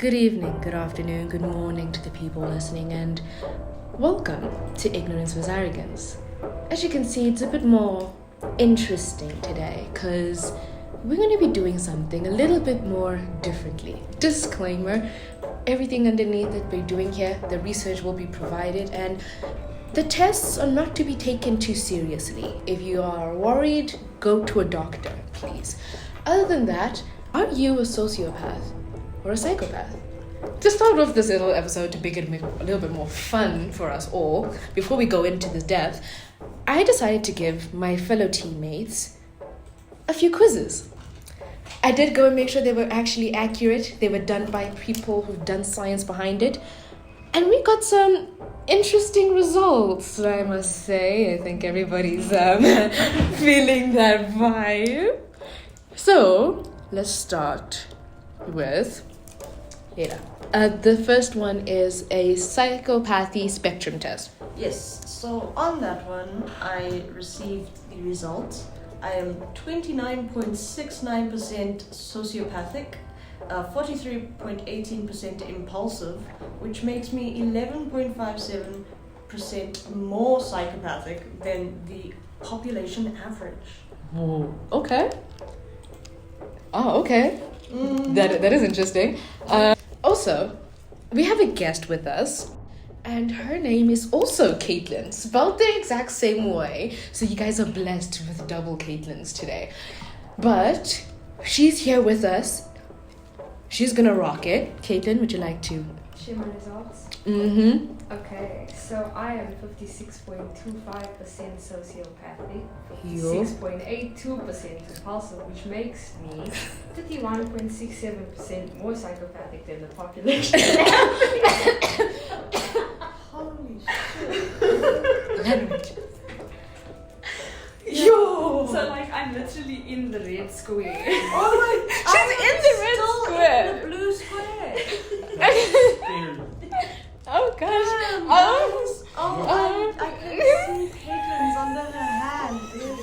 Good evening, good afternoon, good morning to the people listening, and welcome to Ignorance was Arrogance. As you can see, it's a bit more interesting today because we're going to be doing something a little bit more differently. Disclaimer, everything underneath that we're doing here, the research will be provided, and the tests are not to be taken too seriously. If you are worried, go to a doctor, please. Other than that, are you a sociopath or a psychopath? To start off this little episode, to make it a little bit more fun for us all, before we go into the depth, I decided to give my fellow teammates a few quizzes. I did go and make sure they were actually accurate. They were done by people who've done science behind it. And we got some interesting results, I must say. I think everybody's feeling that vibe. So, let's start with Leila. The first one is a psychopathy spectrum test. Yes, so on that one, I received the results. I am 29.69% sociopathic, 43.18% impulsive, which makes me 11.57% more psychopathic than the population average. Whoa, okay. Oh, okay. That is interesting. Also, we have a guest with us, and her name is also Caitlin, spelled the exact same way. So you guys are blessed with double Caitlins today. But she's here with us. She's gonna rock it. Caitlin, would you like to? Share my results? Mm-hmm. Okay, so I am 56.25% sociopathic, Yo. 56.82% impulsive, which makes me 31.67% more psychopathic than the population. Holy shit. Yo! So I'm literally in the red square. Oh my! She's in the red square. In the blue square. Oh gosh. I can see Caitlin's under her hand, dude.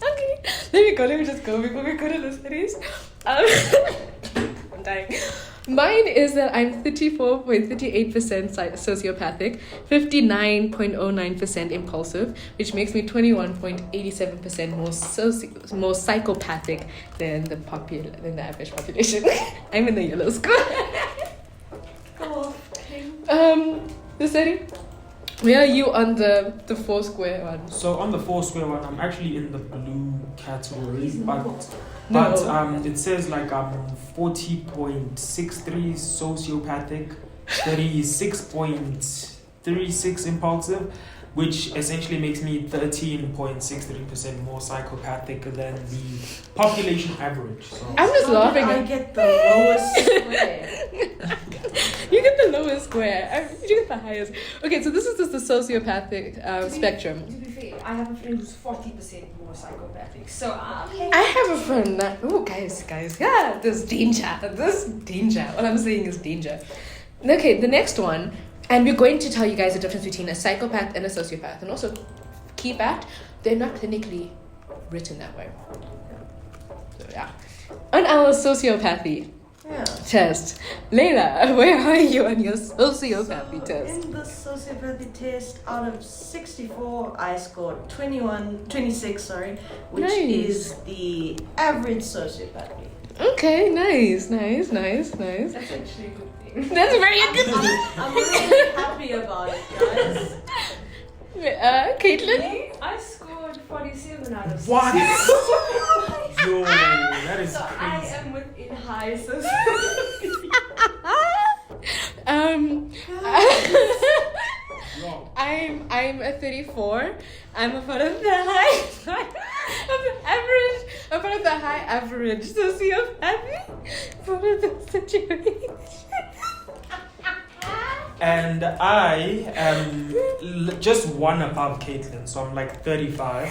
Okay. Let me just go before we go to the studies. I'm dying. Mine is that I'm 34.38% sociopathic, 59.09% impulsive, which makes me 21.87% more psychopathic than the average population. I'm in the yellow square. Go off, King. The study. Where are you on the 4 square one? So on the 4 square one, I'm actually in the blue category, but it says 40.63 sociopathic, 36.36 impulsive, which essentially makes me 13.63% more psychopathic than the population average. So I'm just laughing. I get the lowest square. You get the lowest square. You get the highest. Okay, so this is just the sociopathic spectrum. To be fair, I have a friend who's 40% more psychopathic. So I have a friend that... Oh, guys. Yeah, there's danger. What I'm saying is danger. Okay, the next one. And we're going to tell you guys the difference between a psychopath and a sociopath. And also, key fact, they're not clinically written that way. So, yeah. On our sociopathy test, Leila, where are you on your sociopathy test? In the sociopathy test, out of 64, I scored 26, which Nice. is the average sociopathy. Okay, nice. that's actually a good thing. That's very good. I'm really happy about it, guys. Caitlin? I scored 47 out of 60. what? Yo, that is So I crazy. am within high sociopathy. Yo. I'm a 34. I'm a part of the high average. I'm part of the high average sociopathy. Part of the situation. And I am just one above Caitlin, so I'm 35.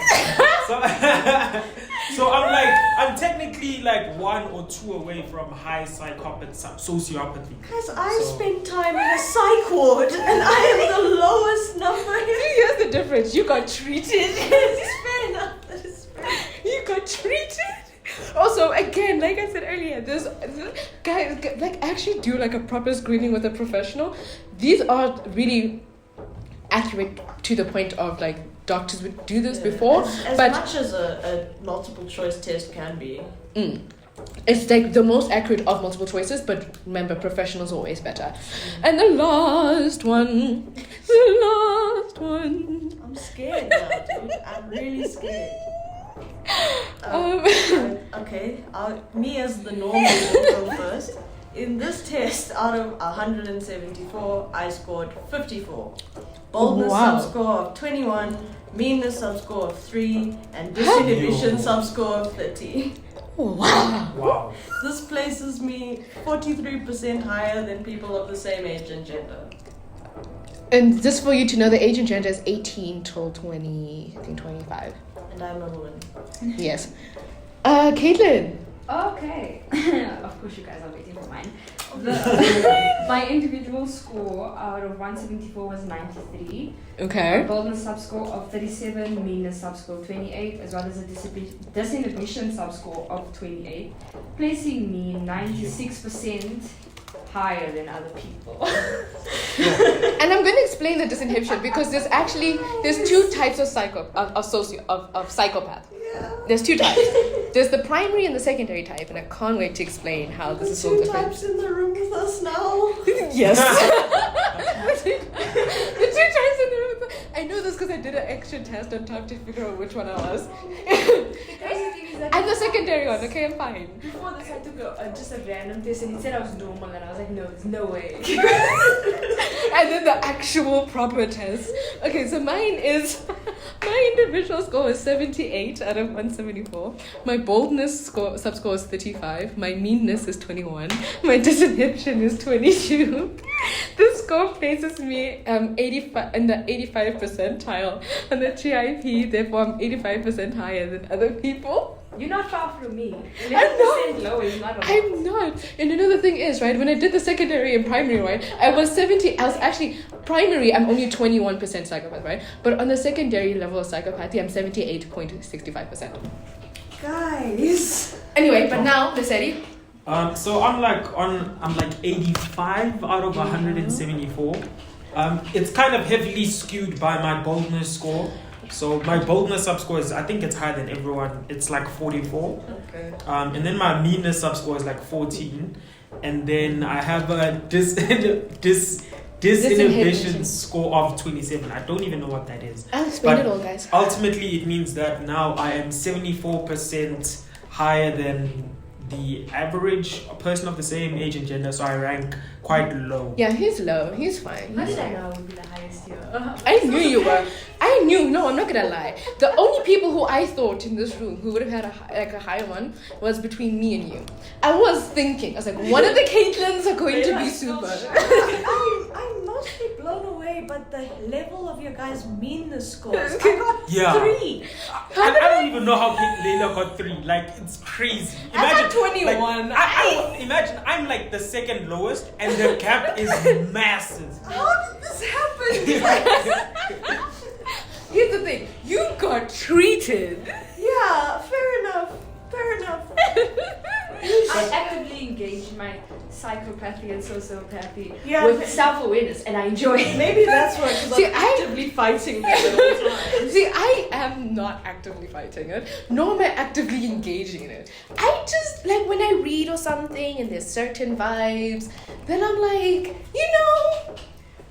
so I'm technically 1 or 2 away from high sociopathy. Guys, I spent time in a psych ward and I am the lowest number. Here's the difference. You got treated. It's fair enough. That is fair. You got treated. Also, also, again, like I said earlier, this guys like actually do like a proper screening with a professional. These are really accurate to the point of like doctors would do this before, as much as a multiple choice test can be. It's like the most accurate of multiple choices, but remember, professionals are always better. And the last one. I'm scared now, dude. I'm really scared. Okay, me as the normal will go first. In this test, out of 174, I scored 54. Boldness subscore of 21, meanness subscore of 3, and disinhibition subscore of 30. Wow. This places me 43% higher than people of the same age and gender. And just for you to know, the age and gender is 18 till 25. And I'm a woman. Yes. Caitlin. Okay. Of course you guys are waiting for mine. My individual score out of 174 was 93. Okay. A boldness subscore of 37, meanness subscore 28, as well as a disinhibition subscore of 28, placing me 96% higher than other people. And I'm going to explain the disinhibition because there's two types of psychopath. Yeah. There's two types. There's the primary and the secondary type, and I can't wait to explain how this is so Two different. types in the room with us now. Yes. the two types in the room. I know this because I did an extra test on top to figure out which one I was. I'm the secondary one. Okay, I'm fine. Before this, I took just a random test and it said I was normal, and I was like, no, there's no way. And then the actual proper test. Okay, so my individual score is 78 out of 174. My boldness subscore is 35. My meanness is 21. My disinhibition is 22. This score places me 85 in the 85 percentile on the GIP. Therefore, I'm 85% higher than other people. You're not far from me. 11% low is not a lot. I'm not. And another thing is, right, when I did the secondary and primary, right, I was actually, primary, I'm only 21% psychopath, right? But on the secondary level of psychopathy, I'm 78.65%. Guys. Anyway, but now, Lissetti. So I'm like 85 out of 174. It's kind of heavily skewed by my boldness score. So my boldness subscore is, I think it's higher than everyone. It's like 44. Okay. And then my meanness subscore is like 14. And then I have a disinhibition score of 27. I don't even know what that is. I'll explain it all, guys. Ultimately, it means that now I am 74% higher than the average person of the same age and gender, so I rank quite low. Yeah, he's low. He's fine. How did I know I would be the highest here? I knew you were. No, I'm not gonna lie. The only people who I thought in this room who would have had a higher one was between me and you. I was thinking, I was like, one of the Caitlins are going to be super. I'm mostly blown away by the level of your guys' meanness scores. I got 3. I don't even know how Leila got 3. Like, it's crazy. I got 21. Like, imagine I'm like the second lowest and the gap is massive. How did this happen? Here's the thing. You got treated. Yeah, fair enough. I actively engage in my psychopathy and sociopathy with self-awareness, and I enjoy it. Maybe that's why, because I'm actively fighting it all the time. See, I am not actively fighting it, nor am I actively engaging in it. I just, like, when I read or something and there's certain vibes, then I'm like,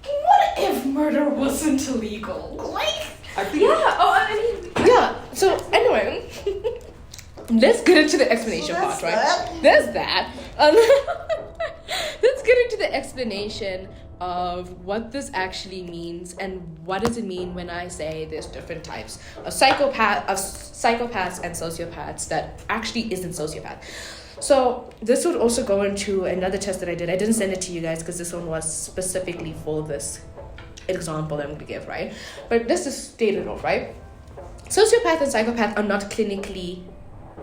what if murder wasn't illegal? Like, yeah, so anyway, let's get into the explanation part, right? There's that. Let's get into the explanation of what this actually means and what does it mean when I say there's different types of psychopaths and sociopaths that actually isn't sociopath. So this would also go into another test that I did. I didn't send it to you guys because this one was specifically for this example I'm going to give, right? But let's just state it off, right? Sociopath and psychopath are not clinically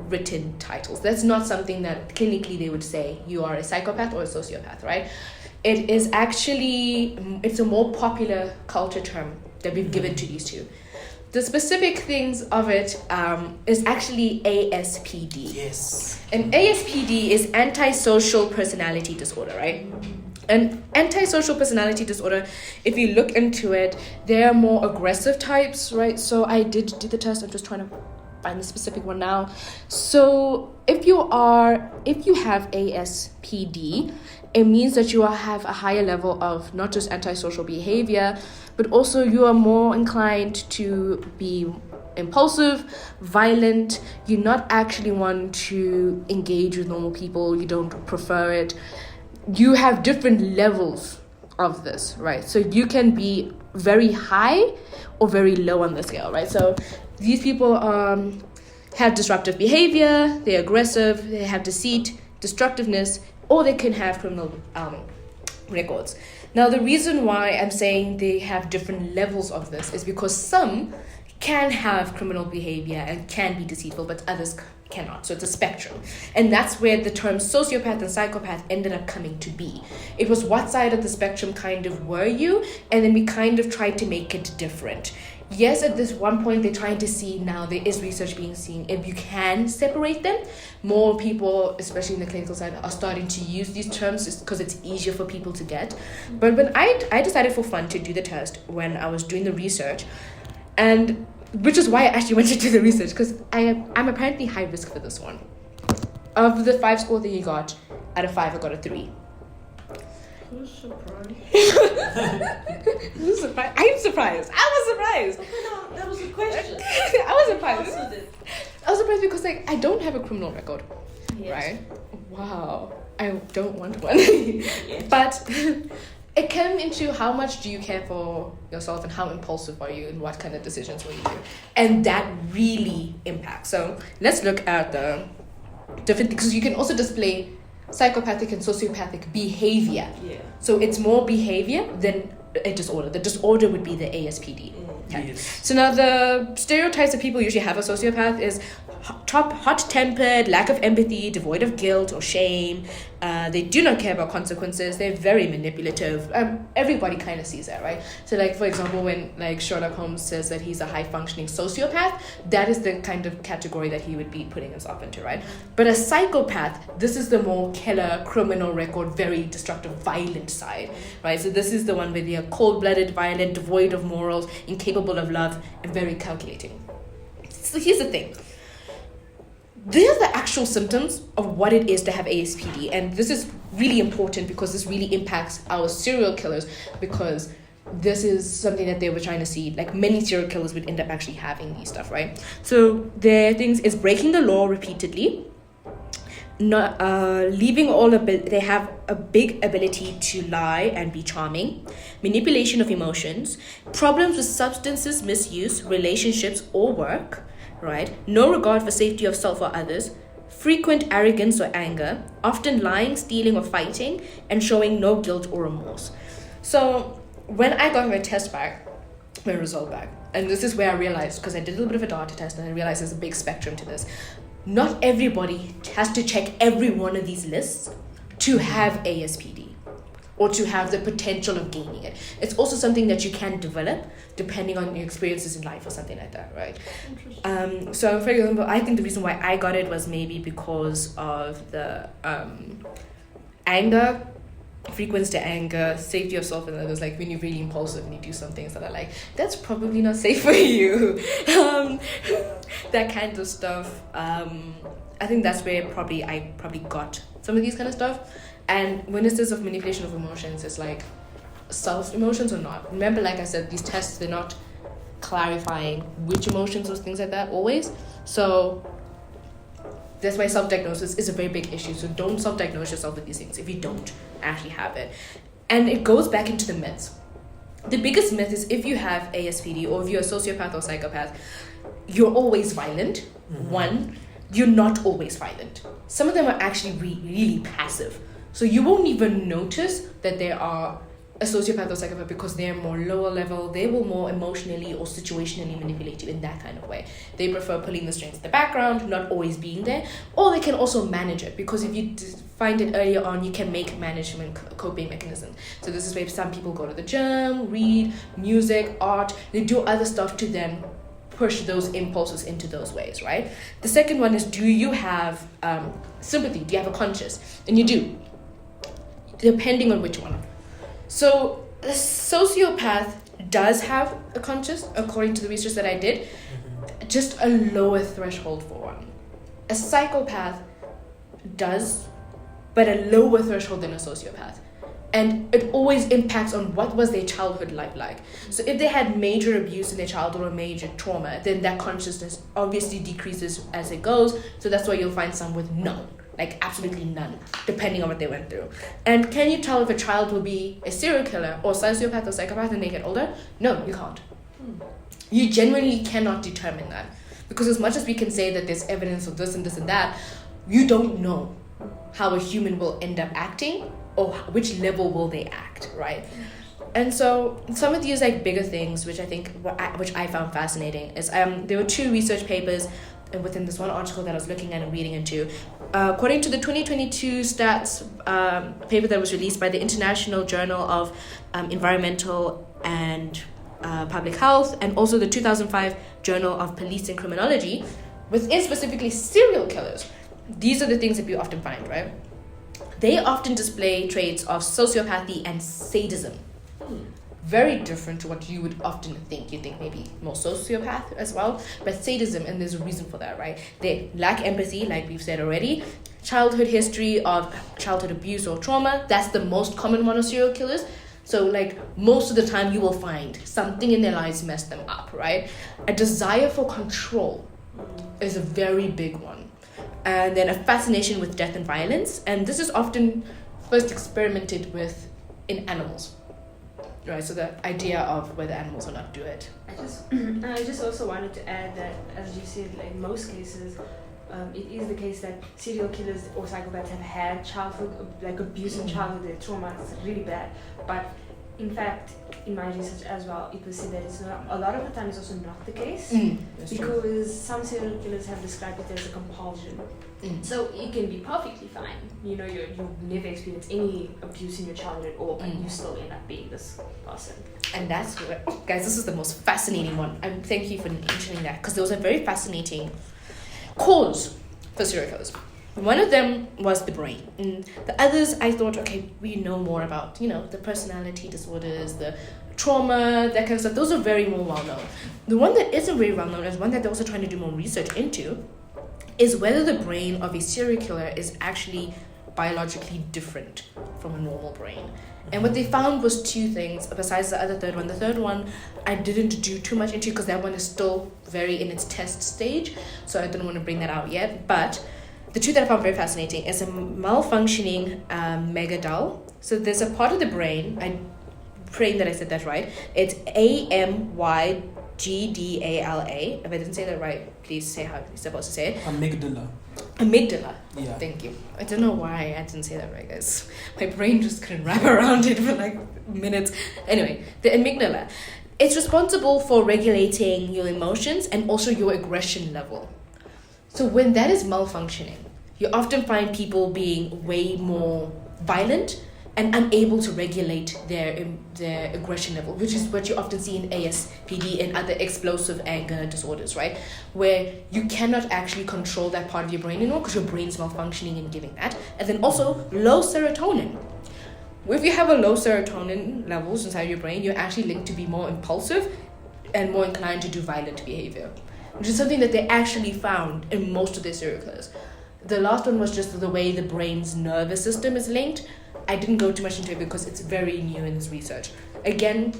written titles. That's not something that clinically they would say you are a psychopath or a sociopath, right? It is actually, it's a more popular culture term that we've given to these two. the specific things of it is actually ASPD. Yes. And ASPD is antisocial personality disorder, right? And antisocial personality disorder, if you look into it, there are more aggressive types, right? So I did do the test. I'm just trying to find the specific one now. So if you have ASPD, it means that you have a higher level of not just antisocial behavior, but also you are more inclined to be impulsive, violent. You not actually want to engage with normal people. You don't prefer it. You have different levels of this, right? So you can be very high or very low on the scale, right? So these people have disruptive behavior, they're aggressive, they have deceit, destructiveness, or they can have criminal records. Now, the reason why I'm saying they have different levels of this is because some can have criminal behavior and can be deceitful, but others cannot. So it's a spectrum. And that's where the term sociopath and psychopath ended up coming to be. It was what side of the spectrum kind of were you, and then we kind of tried to make it different. Yes, at this one point, they're trying to see now, there is research being seen, if you can separate them. More people, especially in the clinical side, are starting to use these terms just because it's easier for people to get. But when I decided for fun to do the test when I was doing the research, and which is why I actually went to do the research, because I'm apparently high risk for this one. Of the 5 score that you got, out of 5, I got a 3. Who's surprised? I'm surprised. I was surprised. No, that was a question. I was surprised. Answered it. I was surprised because I don't have a criminal record, Yes. right? Wow, I don't want one. Yes. But it came into how much do you care for yourself and how impulsive are you and what kind of decisions will you do, and that really impacts. So let's look at the different things. Because you can also display psychopathic and sociopathic behavior. Yeah. So it's more behavior than a disorder. The disorder would be the ASPD. Okay. Yes. So now the stereotypes that people usually have a sociopath is hot-tempered, lack of empathy, devoid of guilt or shame. They do not care about consequences. They're very manipulative. Everybody kind of sees that, right? So like, for example, when like Sherlock Holmes says that he's a high-functioning sociopath, that is the kind of category that he would be putting himself into, right? But a psychopath, this is the more killer, criminal record, very destructive, violent side, right? So this is the one where they are cold-blooded, violent, devoid of morals, incapable of love, and very calculating. So here's the thing. These are the actual symptoms of what it is to have ASPD, and this is really important because this really impacts our serial killers, because this is something that they were trying to see. Like, many serial killers would end up actually having these stuff, right? So their things is breaking the law repeatedly, not leaving they have a big ability to lie and be charming, manipulation of emotions, problems with substances misuse, relationships or work, right? No regard for safety of self or others, frequent arrogance or anger, often lying, stealing or fighting, and showing no guilt or remorse. So when I got my result back, and this is where I realized, because I did a little bit of a data test and I realized there's a big spectrum to this. Not everybody has to check every one of these lists to have ASPD or to have the potential of gaining it. It's also something that you can develop depending on your experiences in life or something like that, right? So for example, I think the reason why I got it was maybe because of the anger, frequency to anger, safety of self and others. Like when you're really impulsive and you do some things that are like, that's probably not safe for you. That kind of stuff. I think that's where I probably got some of these kind of stuff. And when it says of manipulation of emotions, it's like self emotions or not. Remember, like I said, these tests, they're not clarifying which emotions or things like that always. So that's why self-diagnosis is a very big issue. So don't self-diagnose yourself with these things if you don't actually have it. And it goes back into the myths. The biggest myth is if you have ASPD or if you're a sociopath or psychopath, you're always violent. Mm-hmm. One, you're not always violent. Some of them are actually really passive. So you won't even notice that they are a sociopath or psychopath because they're more lower level. They will more emotionally or situationally manipulate you in that kind of way. They prefer pulling the strings in the background, not always being there. Or they can also manage it, because if you find it earlier on, you can make management coping mechanisms. So this is where some people go to the gym, read, music, art. They do other stuff to then push those impulses into those ways, right? The second one is, do you have sympathy? Do you have a conscience? And you do, depending on which one. So a sociopath does have a conscience, according to the research that I did, just a lower threshold for one. A psychopath does, but a lower threshold than a sociopath. And it always impacts on what was their childhood life like. So if they had major abuse in their childhood or major trauma, then that consciousness obviously decreases as it goes. So that's why you'll find some with none, like absolutely none, depending on what they went through. And can you tell if a child will be a serial killer or sociopath or psychopath when they get older? No, you can't. You genuinely cannot determine that. Because as much as we can say that there's evidence of this and this and that, you don't know how a human will end up acting or which level will they act, right? And so some of these like bigger things, which I think, which I found fascinating, is there were 2 research papers within this one article that I was looking at and reading into. According to the 2022 stats paper that was released by the International Journal of Environmental and Public Health, and also the 2005 Journal of Police and Criminology, within specifically serial killers, these are the things that we often find, right? They often display traits of sociopathy and sadism. Very different to what you would often think. You think maybe more sociopath as well, but sadism, and there's a reason for that, right? They lack empathy, like we've said already. Childhood history of childhood abuse or trauma, that's the most common one of serial killers. So like most of the time you will find something in their lives messed them up, right? A desire for control is a very big one. And then a fascination with death and violence. And this is often first experimented with in animals. Right, so the idea of whether animals will not do it. I just also wanted to add that, as you said, like most cases, it is the case that serial killers or psychopaths have had childhood, like abuse in childhood, their trauma is really bad. But in fact, in my research as well, it was said that it's not, a lot of the time it's also not the case, because some serial killers have described it as a compulsion. So it can be perfectly fine. You know, you've never experienced any abuse in your childhood at all, but you still end up being this person. And that's what, guys, this is the most fascinating one. Thank you for mentioning that, because there was a very fascinating cause for serial killers. One of them was the brain. And the others, I thought, okay, we know more about, you know, the personality disorders, the trauma, that kind of stuff. Those are very more well known. The one that isn't very well known, is one that they're also trying to do more research into, is whether the brain of a serial killer is actually biologically different from a normal brain. And what they found was 2 things, besides the other third one. The third one I didn't do too much into, because that one is still very in its test stage, so I didn't want to bring that out yet. But the 2 that I found very fascinating is a malfunctioning amygdala. So there's a part of the brain, I'm praying that I said that right. It's amygdala. If I didn't say that right, please say how you're supposed to say it. Amygdala. Yeah. Thank you. I don't know why I didn't say that right, guys. My brain just couldn't wrap around it for like minutes. Anyway, the amygdala. It's responsible for regulating your emotions and also your aggression level. So when that is malfunctioning, you often find people being way more violent and unable to regulate their aggression level, which is what you often see in ASPD and other explosive anger disorders, right? Where you cannot actually control that part of your brain anymore because your brain's malfunctioning and giving that. And then also low serotonin. If you have a low serotonin levels inside your brain, you're actually linked to be more impulsive and more inclined to do violent behavior, which is something that they actually found in most of their serial killers. The last one was just the way the brain's nervous system is linked. I didn't go too much into it because it's very new in this research. Again,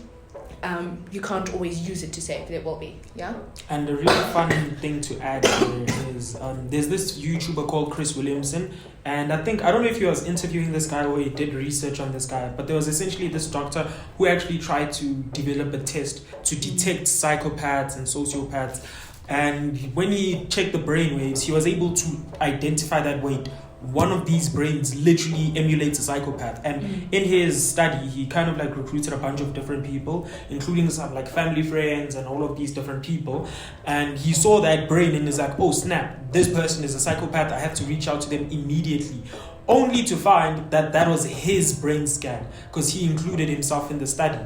you can't always use it to say if it will be, yeah? And a really fun thing to add here is there's this YouTuber called Chris Williamson, and I don't know if he was interviewing this guy or he did research on this guy, but there was essentially this doctor who actually tried to develop a test to detect psychopaths and sociopaths. And when he checked the brain waves, he was able to identify that, wait, one of these brains literally emulates a psychopath. And in his study, he kind of like recruited a bunch of different people, including some like family friends and all of these different people. And he saw that brain and is like, oh snap, this person is a psychopath. I have to reach out to them immediately. only to find that that was his brain scan because he included himself in the study.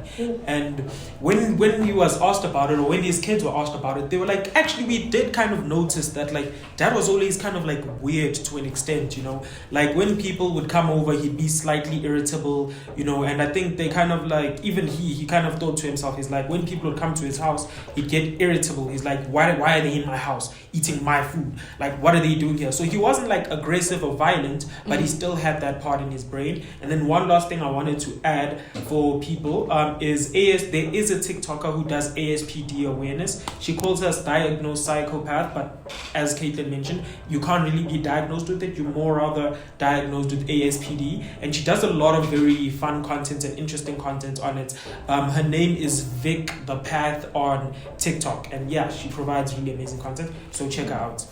And when he was asked about it, or when his kids were asked about it, they were like, actually, we did kind of notice that like dad was always kind of like weird to an extent, you know, like when people would come over, he'd be slightly irritable, you know, and I think they kind of like, even he kind of thought to himself, he's like, when people would come to his house, he'd get irritable. He's like, why are they in my house eating my food? Like, what are they doing here? So he wasn't like aggressive or violent, but he still had that part in his brain. And then one last thing I wanted to add for people is there is a TikToker who does ASPD awareness. She calls us diagnosed psychopath, but as Caitlin mentioned, you can't really be diagnosed with it. You're more rather diagnosed with ASPD. And she does a lot of very fun content and interesting content on it. Her name is Vic the Path on TikTok. And yeah, she provides really amazing content. So check her out.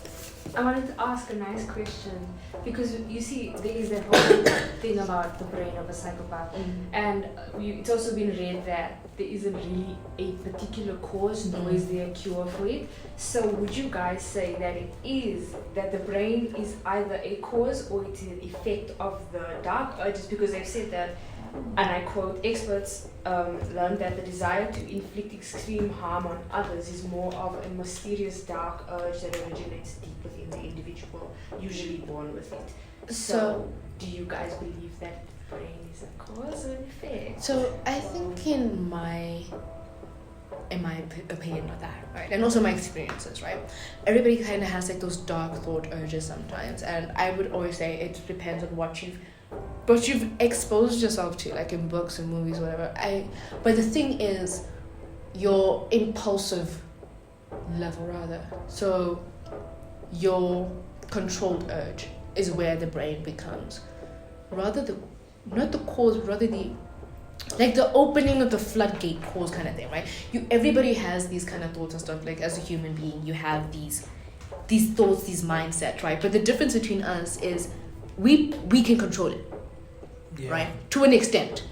I wanted to ask a nice question because you see there is that whole thing about the brain of a psychopath, and it's also been read that there isn't really a particular cause, nor is there a cure for it. So would you guys say that the brain is either a cause or it's an effect of the dark urges? Because they've said that, and I quote, experts learned that the desire to inflict extreme harm on others is more of a mysterious dark urge that originates deep within the individual, usually born with it. So do you guys believe that brain is a cause or an effect? So I think in my opinion of that, right, and also my experiences, right, everybody kind of has like those dark thought urges sometimes, and I would always say it depends on what you've exposed yourself to, like in books and movies, whatever. But the thing is, your impulsive level, rather. So your controlled urge is where the brain becomes rather not the cause, rather the opening of the floodgate cause kind of thing, right? Everybody has these kind of thoughts and stuff. Like as a human being, you have these thoughts, these mindsets, right? But the difference between us is we can control it. Yeah. Right, to an extent.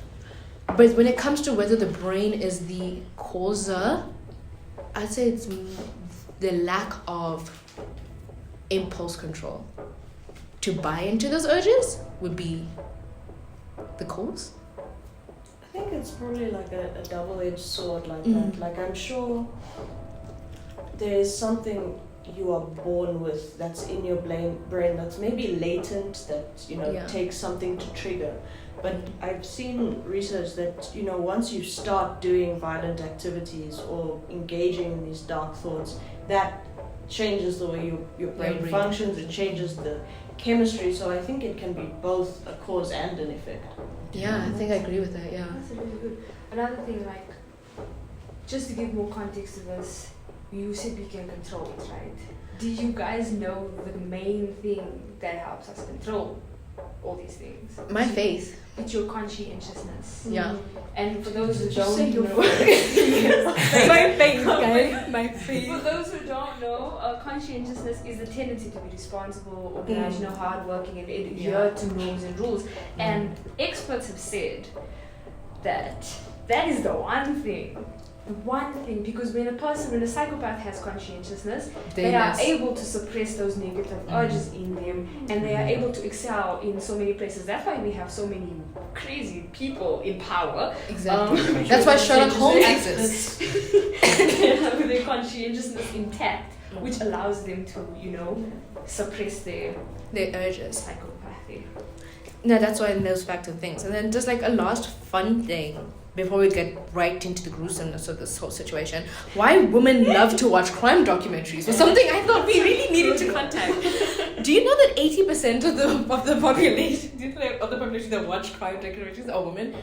But when it comes to whether the brain is the causer, I'd say it's the lack of impulse control to buy into those urges would be the cause. I think it's probably like a double-edged sword like that. Like I'm sure there's something you are born with that's in your brain that's maybe latent, that takes something to trigger. But I've seen research that once you start doing violent activities or engaging in these dark thoughts, that changes the way your brain functions. It changes the chemistry. So I think it can be both a cause and an effect. Yeah, I think I agree with that. Yeah, that's really good. Another thing, like, just to give more context to this, you said we can control it, right? Do you guys know the main thing that helps us control all these things? My faith. It's your conscientiousness. Yeah. And for those who don't know, my faith, guys. My faith. For those who don't know, conscientiousness is the tendency to be responsible, organized, hardworking, and adhere to norms and rules. And experts have said that is the one thing. Because when a psychopath has conscientiousness, they are able to suppress those negative urges in them, and they are able to excel in so many places. That's why we have so many crazy people in power. Exactly. That's why Sherlock Holmes exists. They have their conscientiousness intact, which allows them to, suppress their urges. Psychopathy. No, that's why it goes back to things. And then just like a last fun thing before we get right into the gruesomeness of this whole situation, why women love to watch crime documentaries was something I thought we really needed to contact. Do you know that 80% of the population that watch crime documentaries are women?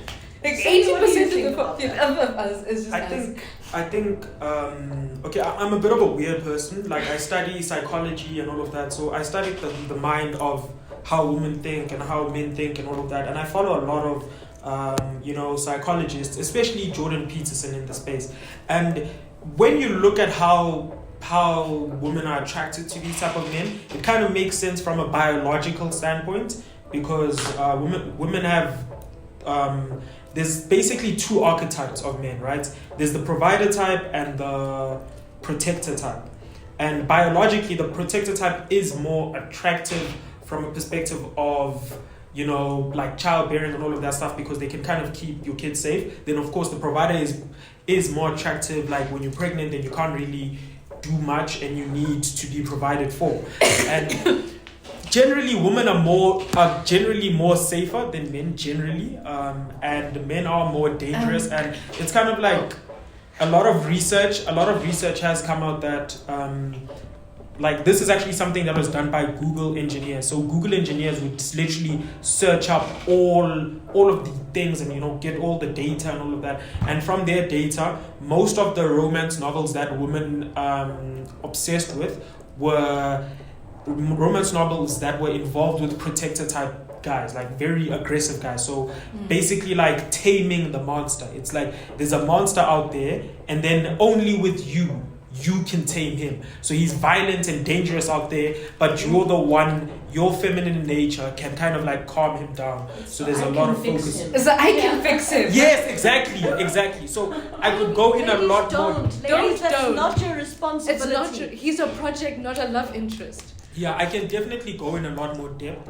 Like 80% of us is just I think I'm a bit of a weird person. Like I study psychology and all of that, so I studied the mind of how women think and how men think and all of that, and I follow a lot of psychologists, especially Jordan Peterson in the space. And when you look at how women are attracted to these type of men, it kind of makes sense from a biological standpoint, because women have there's basically two archetypes of men, right? There's the provider type and the protector type. And biologically, the protector type is more attractive from a perspective of like childbearing and all of that stuff, because they can kind of keep your kids safe, then of course the provider is more attractive. Like when you're pregnant, then you can't really do much and you need to be provided for. And generally women are generally more safer than men generally, and men are more dangerous. And it's kind of like a lot of research has come out that like this is actually something that was done by Google engineers. So Google engineers would literally search up all of the things and get all the data and all of that. And from their data, most of the romance novels that women obsessed with were romance novels that were involved with protector type guys, like very aggressive guys. So basically like taming the monster. It's like there's a monster out there and then only with you can tame him. So he's violent and dangerous out there, but you're the one, your feminine nature can kind of like calm him down. So there's a lot of focus. So I can fix him. Yes, exactly. So I could go in a lot more. That's not your responsibility. It's not he's a project, not a love interest. Yeah, I can definitely go in a lot more depth,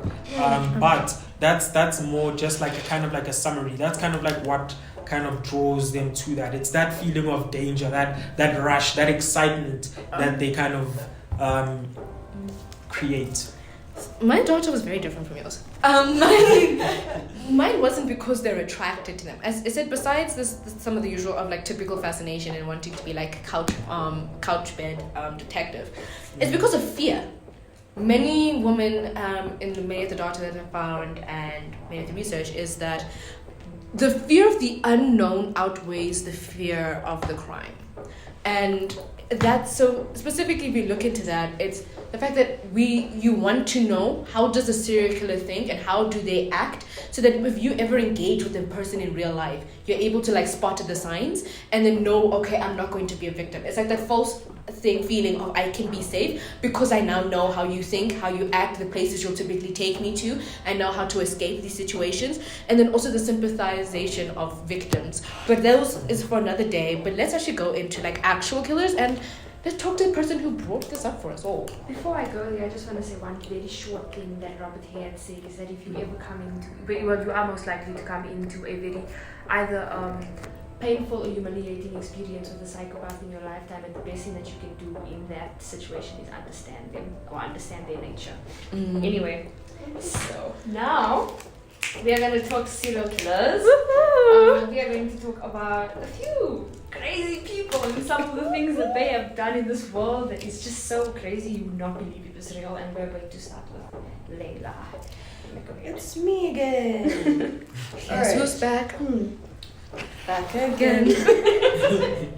but that's more just like a kind of like a summary. That's kind of like what kind of draws them to that. It's that feeling of danger, that rush, that excitement that they kind of create. My daughter was very different from yours. Mine wasn't because they're attracted to them. As I said, besides this some of the usual of like typical fascination and wanting to be like couch bed detective, it's because of fear. Many women in many of the data that I found and many of the research is that the fear of the unknown outweighs the fear of the crime. And that's so specifically if we look into that, it's the fact that you want to know how does a serial killer think and how do they act, so that if you ever engage with a person in real life, you're able to like spot the signs and then know, okay, I'm not going to be a victim. It's like that false feeling of I can be safe because I now know how you think, how you act, the places you'll typically take me to. I know how to escape these situations. And then also the sympathization of victims. But those is for another day. But let's actually go into like actual killers and let's talk to the person who brought this up for us all. Before I go there, I just want to say one very short thing that Robert had said is that if you ever come into, well, you are most likely to come into a very either painful or humiliating experience with a psychopath in your lifetime, and the best thing that you can do in that situation is understand them or understand their nature. Anyway, so now we are going to talk serial killers. We are going to talk about a few crazy people and some of the things that they have done in this world that is just so crazy you would not believe it was real. And we're going to start with Layla. It's me again. Guess who's back? Back again.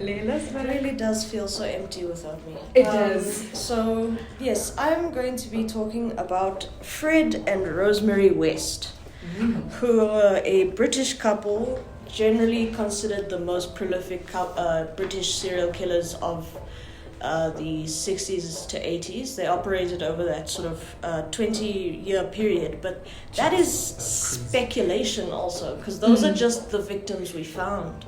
Layla's it really does feel so empty without me. It does. So, yes, I'm going to be talking about Fred and Rosemary West, who are a British couple, generally considered the most prolific British serial killers of the 60s to 80s. They operated over that sort of 20-year period, but that is speculation also, because those are just the victims we found.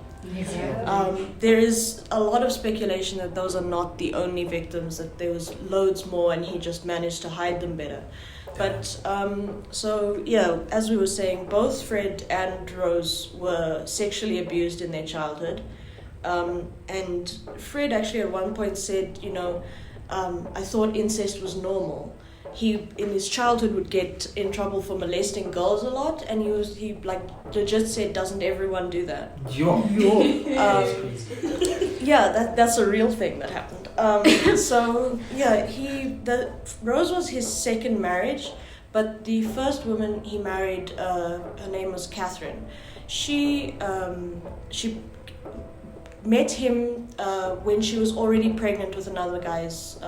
There is a lot of speculation that those are not the only victims, that there was loads more and he just managed to hide them better. But so yeah, as we were saying, both Fred and Rose were sexually abused in their childhood. And Fred actually at one point said, I thought incest was normal. He in his childhood would get in trouble for molesting girls a lot, and he like legit said, doesn't everyone do that? Yeah, that's a real thing that happened. So yeah, Rose was his second marriage, but the first woman he married, her name was Catherine. She met him when she was already pregnant with another guy's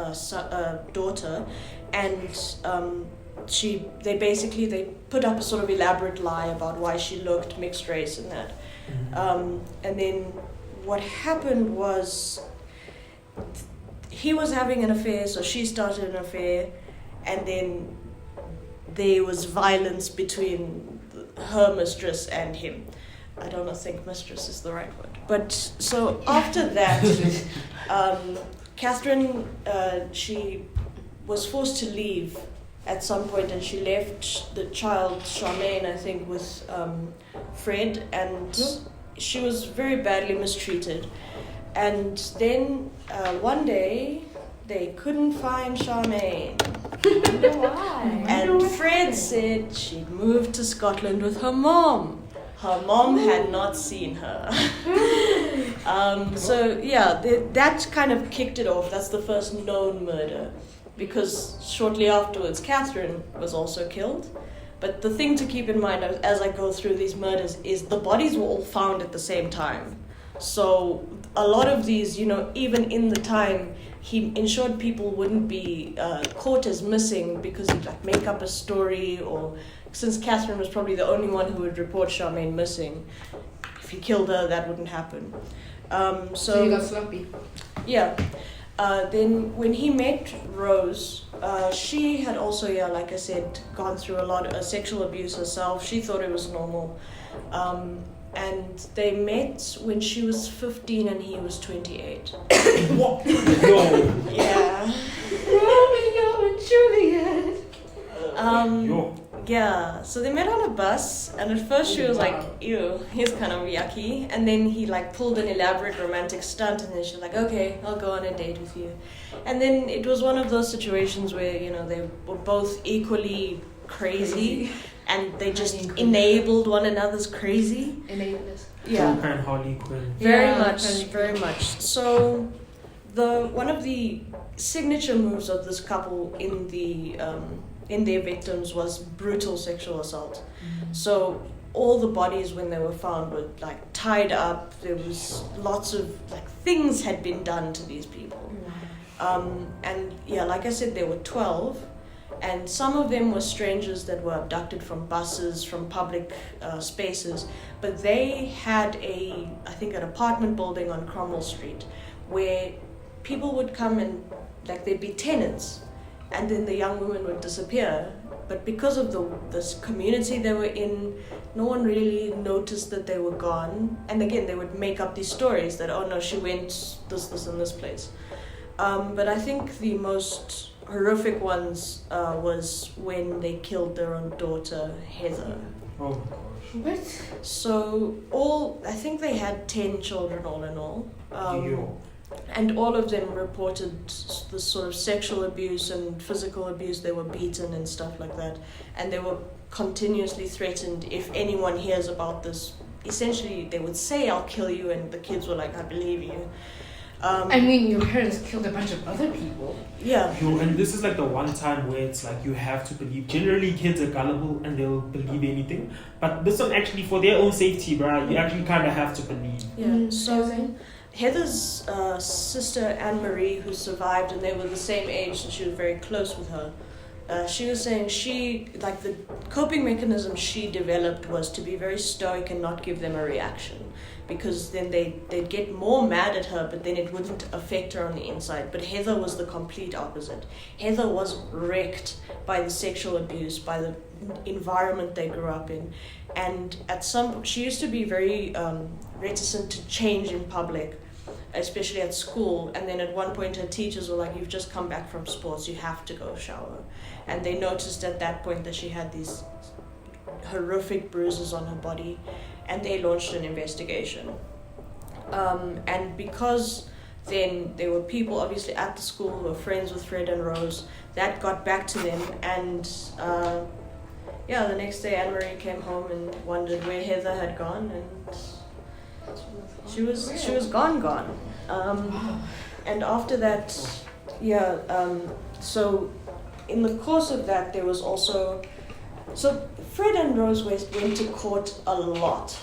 daughter, and they put up a sort of elaborate lie about why she looked mixed race and that. And then what happened was he was having an affair, so she started an affair, and then there was violence between her mistress and him. I don't think mistress is the right word. But so after that, Catherine, she was forced to leave at some point, and she left the child Charmaine, I think, with Fred, and she was very badly mistreated. And then one day they couldn't find Charmaine. I wonder why. And Fred said she'd moved to Scotland with her mom. Her mom had not seen her. So yeah, that kind of kicked it off. That's the first known murder. Because shortly afterwards, Catherine was also killed. But the thing to keep in mind as I go through these murders is the bodies were all found at the same time. So a lot of these, even in the time, he ensured people wouldn't be caught as missing because he'd like make up a story, or since Catherine was probably the only one who would report Charmaine missing, if he killed her, that wouldn't happen. So you got sloppy. Yeah. Then when he met Rose, she had also, like I said, gone through a lot of sexual abuse herself. She thought it was normal. And they met when she was 15 and he was 28. What? Yo. Yeah. Romeo and Juliet. Yo. Yeah, so they met on a bus, and at first she was like, ew, he's kind of yucky. And then he like pulled an elaborate romantic stunt, and then she's like, okay, I'll go on a date with you. And then it was one of those situations where, they were both equally crazy. And they just enabled one another's crazy. Enablers. Yeah. Joker and Harley Quinn. Very much. So one of the signature moves of this couple in their victims was brutal sexual assault. Mm-hmm. So all the bodies when they were found were like tied up. There was lots of like things had been done to these people. And yeah, like I said, there were 12. And some of them were strangers that were abducted from buses, from public spaces. But they had I think an apartment building on Cromwell Street where people would come and, like, there'd be tenants. And then the young women would disappear. But because of this community they were in, no one really noticed that they were gone. And again, they would make up these stories that, oh no, she went this, and this place. But I think the most horrific ones was when they killed their own daughter, Heather. Oh my gosh. What? So I think they had 10 children all in all. And all of them reported this sort of sexual abuse and physical abuse. They were beaten and stuff like that. And they were continuously threatened if anyone hears about this. Essentially, they would say, I'll kill you, and the kids were like, I believe you. I mean, your parents killed a bunch of other people. Yeah. And this is like the one time where it's like you have to believe. Generally, kids are gullible and they'll believe anything. But this one actually, for their own safety, bro, you actually kind of have to believe. Yeah. So Heather's sister Anne-Marie, who survived, and they were the same age, and she was very close with her. She was saying the coping mechanism she developed was to be very stoic and not give them a reaction, because then they'd get more mad at her, but then it wouldn't affect her on the inside. But Heather was the complete opposite. Heather was wrecked by the sexual abuse, by the environment they grew up in, and she used to be very reticent to change in public, especially at school. And then at one point her teachers were like, you've just come back from sports, you have to go shower. And they noticed at that point that she had these horrific bruises on her body, and they launched an investigation. And because then there were people obviously at the school who were friends with Fred and Rose, that got back to them. And the next day Anne-Marie came home and wondered where Heather had gone, and she was gone. And after that, so in the course of that, there was also, so Fred and Rose West went to court a lot.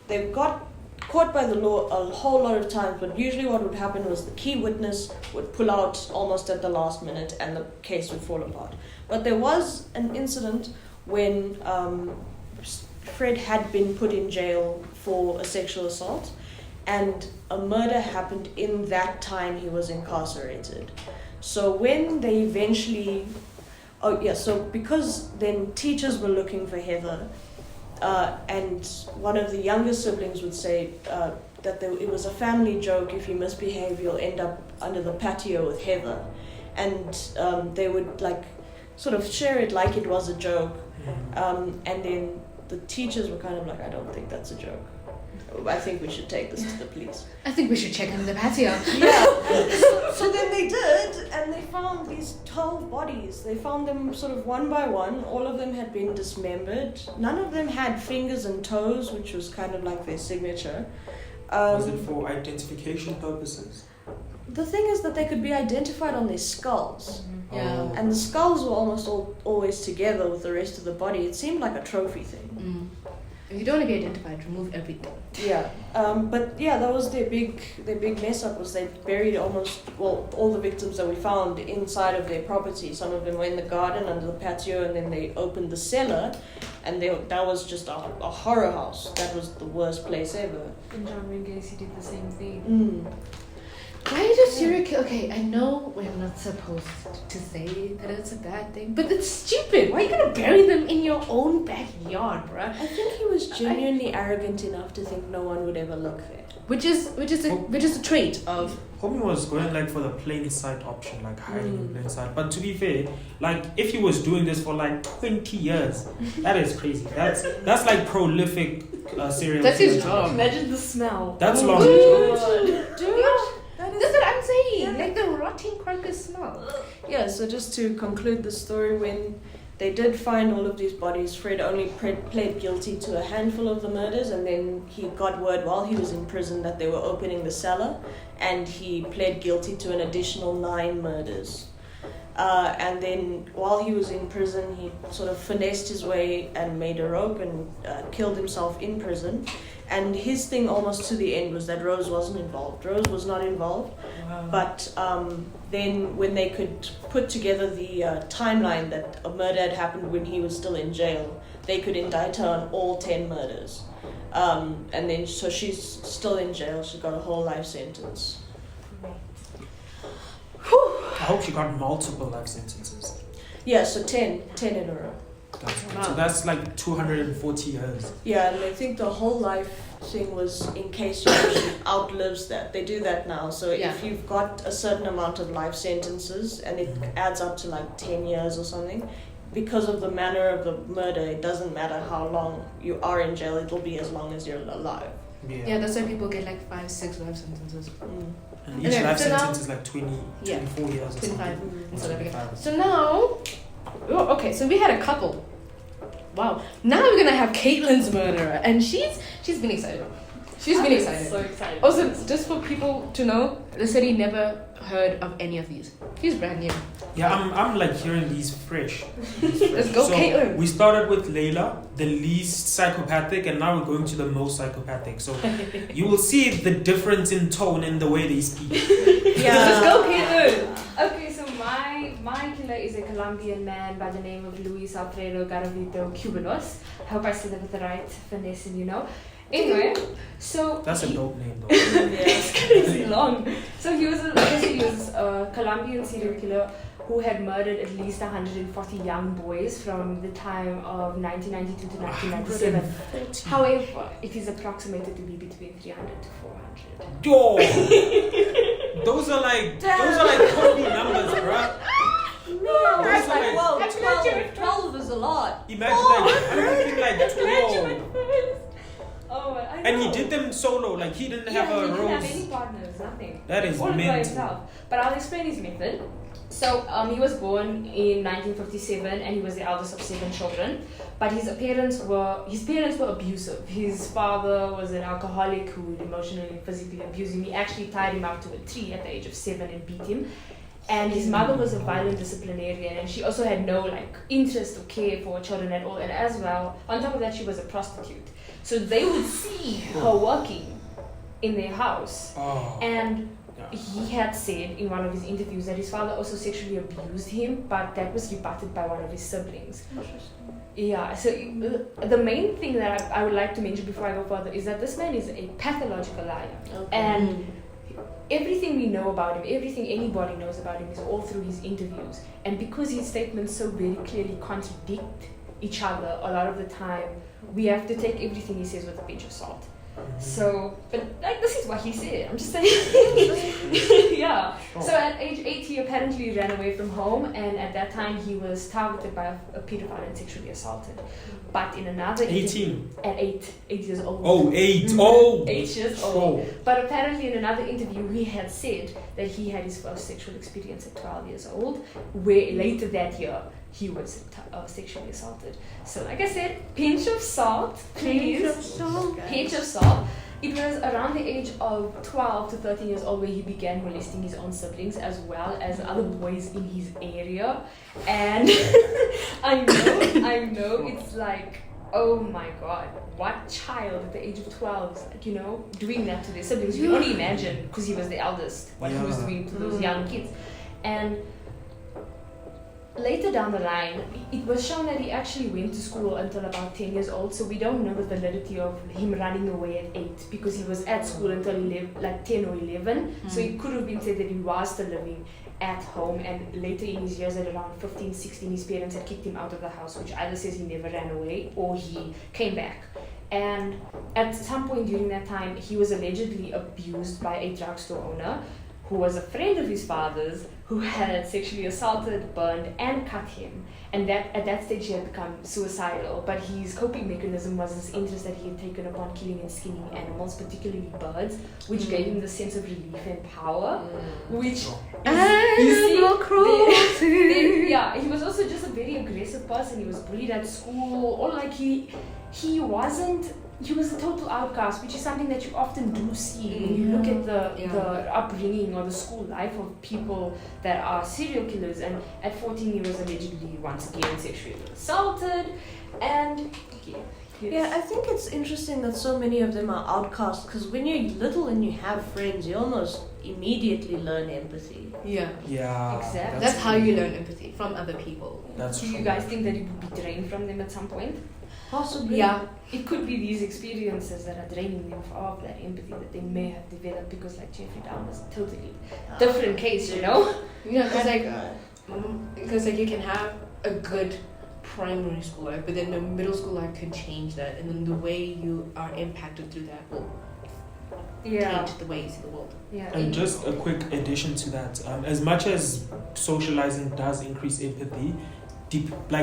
They got caught by the law a whole lot of times, but usually what would happen was the key witness would pull out almost at the last minute and the case would fall apart. But there was an incident when Fred had been put in jail for a sexual assault, and a murder happened in that time he was incarcerated. So when they eventually, because then teachers were looking for Heather, and one of the younger siblings would say that it was a family joke, if you misbehave you'll end up under the patio with Heather. And they would sort of share it like it was a joke. And then the teachers were kind of like, I don't think that's a joke. I think we should take this to the police. I think we should check in the patio. Yeah. So then they did, and they found these 12 bodies. They found them sort of one by one. All of them had been dismembered. None of them had fingers and toes, which was kind of like their signature. Was it for identification purposes? The thing is that they could be identified on their skulls. Yeah. Oh. And the skulls were almost always together with the rest of the body. It seemed like a trophy thing. If you don't want to be identified, remove everything. Yeah. But yeah, that was their big mess up, was they buried all the victims that we found inside of their property. Some of them were in the garden under the patio, and then they opened the cellar, and that was just a horror house. That was the worst place ever. And John Wayne Gacy did the same thing. Why do serial kill? Okay, I know we're not supposed to say that it's a bad thing, but it's stupid. Why are you gonna bury them in your own backyard, bruh? I think he was genuinely arrogant enough to think no one would ever look there. Which is a trait of. Homie was going like for the plain sight option, like hiding in plain sight. But to be fair, like if he was doing this for like 20 years, that is crazy. That's like prolific serial. That's his killer. job. Imagine the smell. That's long. Dude, That's what I'm saying. Like the rotting carcass smell. Yeah, so just to conclude the story, when they did find all of these bodies, Fred only pled guilty to a handful of the murders, and then he got word while he was in prison that they were opening the cellar, and he pled guilty to an additional 9 murders. And then while he was in prison, he sort of finessed his way and made a rope and killed himself in prison. And his thing almost to the end was that Rose wasn't involved. Rose was not involved. Wow. But then when they could put together the timeline that a murder had happened when he was still in jail, they could indict her on all 10 murders. And then, so she's still in jail. She's got a whole life sentence. I hope she got multiple life sentences. Yeah, so 10 in a row. So that's like 240 years. Yeah, and I think the whole life thing was in case you actually outlives that. They do that now. So if you've got a certain amount of life sentences and it adds up to like 10 years or something, because of the manner of the murder, it doesn't matter how long you are in jail, it'll be as long as you're alive. Yeah, that's why people get like 5-6 life sentences. And each life sentence is like 24 years or 25 something. in South Africa. So now, so we had a couple. Wow. Now we're gonna have Caitlin's murderer, and she's been excited. She's been excited. So excited. Also, just for people to know, the city never heard of any of these. She's brand new. Yeah, I'm like hearing these fresh. Let's go, So Caitlin. we started with Layla, the least psychopathic, and now we're going to the most psychopathic. So you will see the difference in tone in the way they speak. Let's go, Caitlin. Okay, so my killer is a Colombian man by the name of Luis Alfredo Garavito Cubanos. I hope I said it with the right finesse, Anyway, so That's a dope name though. it's crazy long. So he was a Colombian serial killer who had murdered at least 140 young boys from the time of 1992 to 1997. However, it is approximated to be between 300 to 400. Yo, those are like Cody numbers, bruh. No, That's like, like- whoa, 12 is a lot. Imagine like 12. Oh, I know. And he did them solo, like he didn't have a he didn't have any rose. partners, nothing. That is All by mental. himself. But I'll explain his method. So he was born in 1957 and he was the eldest of 7 children. But his parents were abusive. His father was an alcoholic who would emotionally and physically abuse him. He actually tied him up to a tree at the age of 7 and beat him. And his mother was a violent disciplinarian, and she also had no interest or care for children at all. And as well, on top of that, she was a prostitute. So they would see her working in their house. Oh. And he had said in one of his interviews that his father also sexually abused him, but that was rebutted by one of his siblings. Yeah, so the main thing that I would like to mention before I go further is that this man is a pathological liar. Okay. And everything we know about him, everything anybody knows about him is all through his interviews. And because his statements so very clearly contradict each other a lot of the time, we have to take everything he says with a pinch of salt. So, but like this is what he said. I'm just saying. Yeah. Sure. So at age 8, he apparently ran away from home, and at that time he was targeted by a pedophile and sexually assaulted. But in another 18. At 8 years old. Oh, 8. Oh. 8 years old. Sure. But apparently in another interview he had said that he had his first sexual experience at 12 years old, where later that year he was sexually assaulted. So like I said, pinch of salt, please. Pinch of salt. It was around the age of 12 to 13 years old where he began molesting his own siblings as well as other boys in his area. And I know, it's like, oh my god, what child at the age of 12 is like, doing that to their siblings? You can only imagine, because he was the eldest, what he was doing to those young kids. And later down the line, it was shown that he actually went to school until about 10 years old, so we don't know the validity of him running away at 8 because he was at school until 10 or 11. So it could have been said that he was still living at home, and later in his years at around 15, 16, his parents had kicked him out of the house, which either says he never ran away or he came back. And at some point during that time, he was allegedly abused by a drugstore owner who was a friend of his father's, who had sexually assaulted, burned, and cut him. And that at that stage he had become suicidal, but his coping mechanism was this interest that he had taken upon killing and skinning animals, particularly birds, which gave him the sense of relief and power, which Animal cruelty. Yeah, he was also just a very aggressive person. He was bullied at school, or like he was a total outcast, which is something that you often do see when you look at the upbringing or the school life of people that are serial killers. And at 14, he was allegedly once again sexually assaulted. And yeah, I think it's interesting that so many of them are outcasts, because when you're little and you have friends, you almost immediately learn empathy. Yeah. Exactly. That's how you learn empathy, from other people. Do you guys think that it would be drained from them at some point? Possibly. Yeah, it could be these experiences that are draining them of that empathy that they may have developed, because like Jeffrey Dahmer was a totally different case, Yeah, because you can have a good primary school life, but then the middle school life can change that, and then the way you are impacted through that will change the way you see the world. Yeah. And just a quick addition to that, as much as socializing does increase empathy,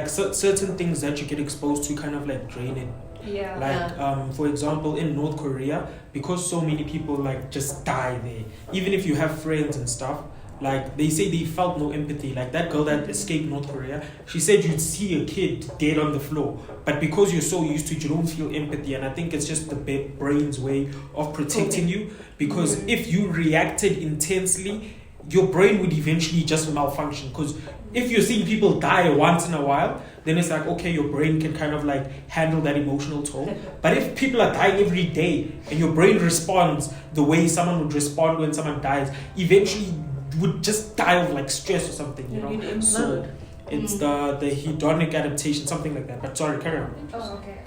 certain things that you get exposed to kind of like drain it. Yeah. Like for example, in North Korea, because so many people like just die there, even if you have friends and stuff, like they say they felt no empathy. Like that girl that escaped North Korea, she said you'd see a kid dead on the floor, but because you're so used to it, you don't feel empathy. And I think it's just the brain's way of protecting you, because if you reacted intensely, your brain would eventually just malfunction. Because if you're seeing people die once in a while, then it's like, okay, your brain can kind of like handle that emotional toll. But if people are dying every day and your brain responds the way someone would respond when someone dies, eventually you would just die of like stress or something, you know. So it's the hedonic adaptation, something like that. But sorry, carry on. Oh, okay.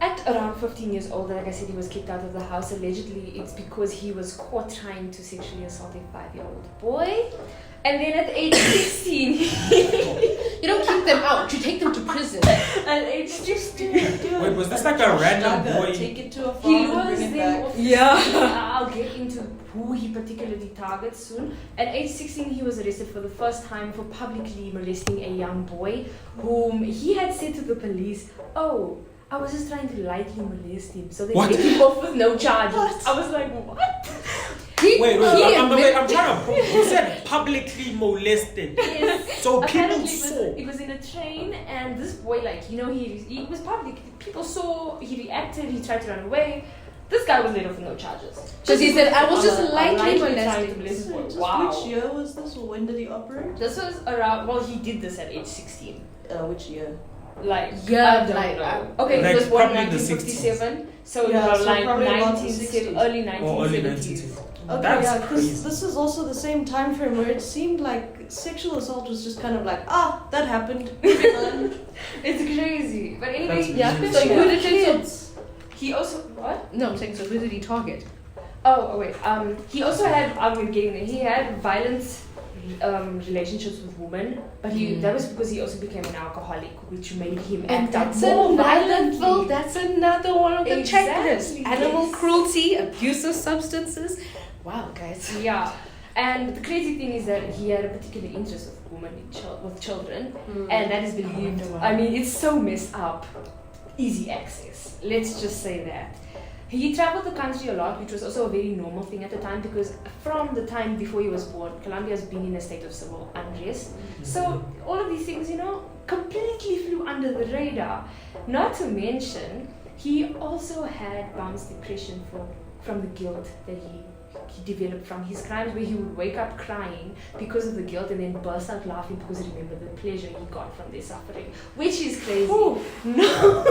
At around 15 years old, like I said, he was kicked out of the house. Allegedly, it's because he was caught trying to sexually assault a 5-year-old boy. And then at age 16, you don't kick them out, you take them to prison. At age 16, wait, was this like a random boy? Take it to a farm he and lures bring it them back. off. Yeah. I'll get into who he particularly targets soon. At age 16, he was arrested for the first time for publicly molesting a young boy whom he had said to the police, "Oh, I was just trying to lightly molest him." So they let him off with no charges. What? I was like, what? Wait, I'm trying to. You said publicly molested. Yes. So people Apparently saw. it was in a train, and this boy, he was public. People saw, he reacted, he tried to run away. This guy was let off with no charges. Because he said, I was just lightly trying to molesting. molest this boy. Just Wow. which year was this, or when did he operate? This was around, well, he did this at age 16. Which year? Like, Yeah, I don't like, know. Okay, like he was born in probably the 1957, so Yeah, about so like probably about the 1960s, 60s. early Or early 1970s. 1960s. Okay, That's yeah, because crazy. this is also the same time frame where it seemed like sexual assault was just kind of like, that happened. Moving on. It's crazy. But anyway, That's Yeah, really so sad. who did he Kids. he also, what? No, I'm saying, so who did he target? Oh, wait. He also had, I'm getting there, he had violent relationships with women, but that was because he also became an alcoholic, which made him And act out that's more another violently. that's another one of the checklists. Exactly, Animal yes. cruelty, abuse of substances. Wow, guys. Yeah, and the crazy thing is that he had a particular interest with women with children, and that is believed. I mean, it's so messed up. Easy access. Let's just say that. He traveled the country a lot, which was also a very normal thing at the time because from the time before he was born, Colombia has been in a state of civil unrest. So all of these things, completely flew under the radar. Not to mention, he also had bounced depression from the guilt that he developed from his crimes, where he would wake up crying because of the guilt and then burst out laughing because he remembered the pleasure he got from their suffering, which is crazy. Ooh. No,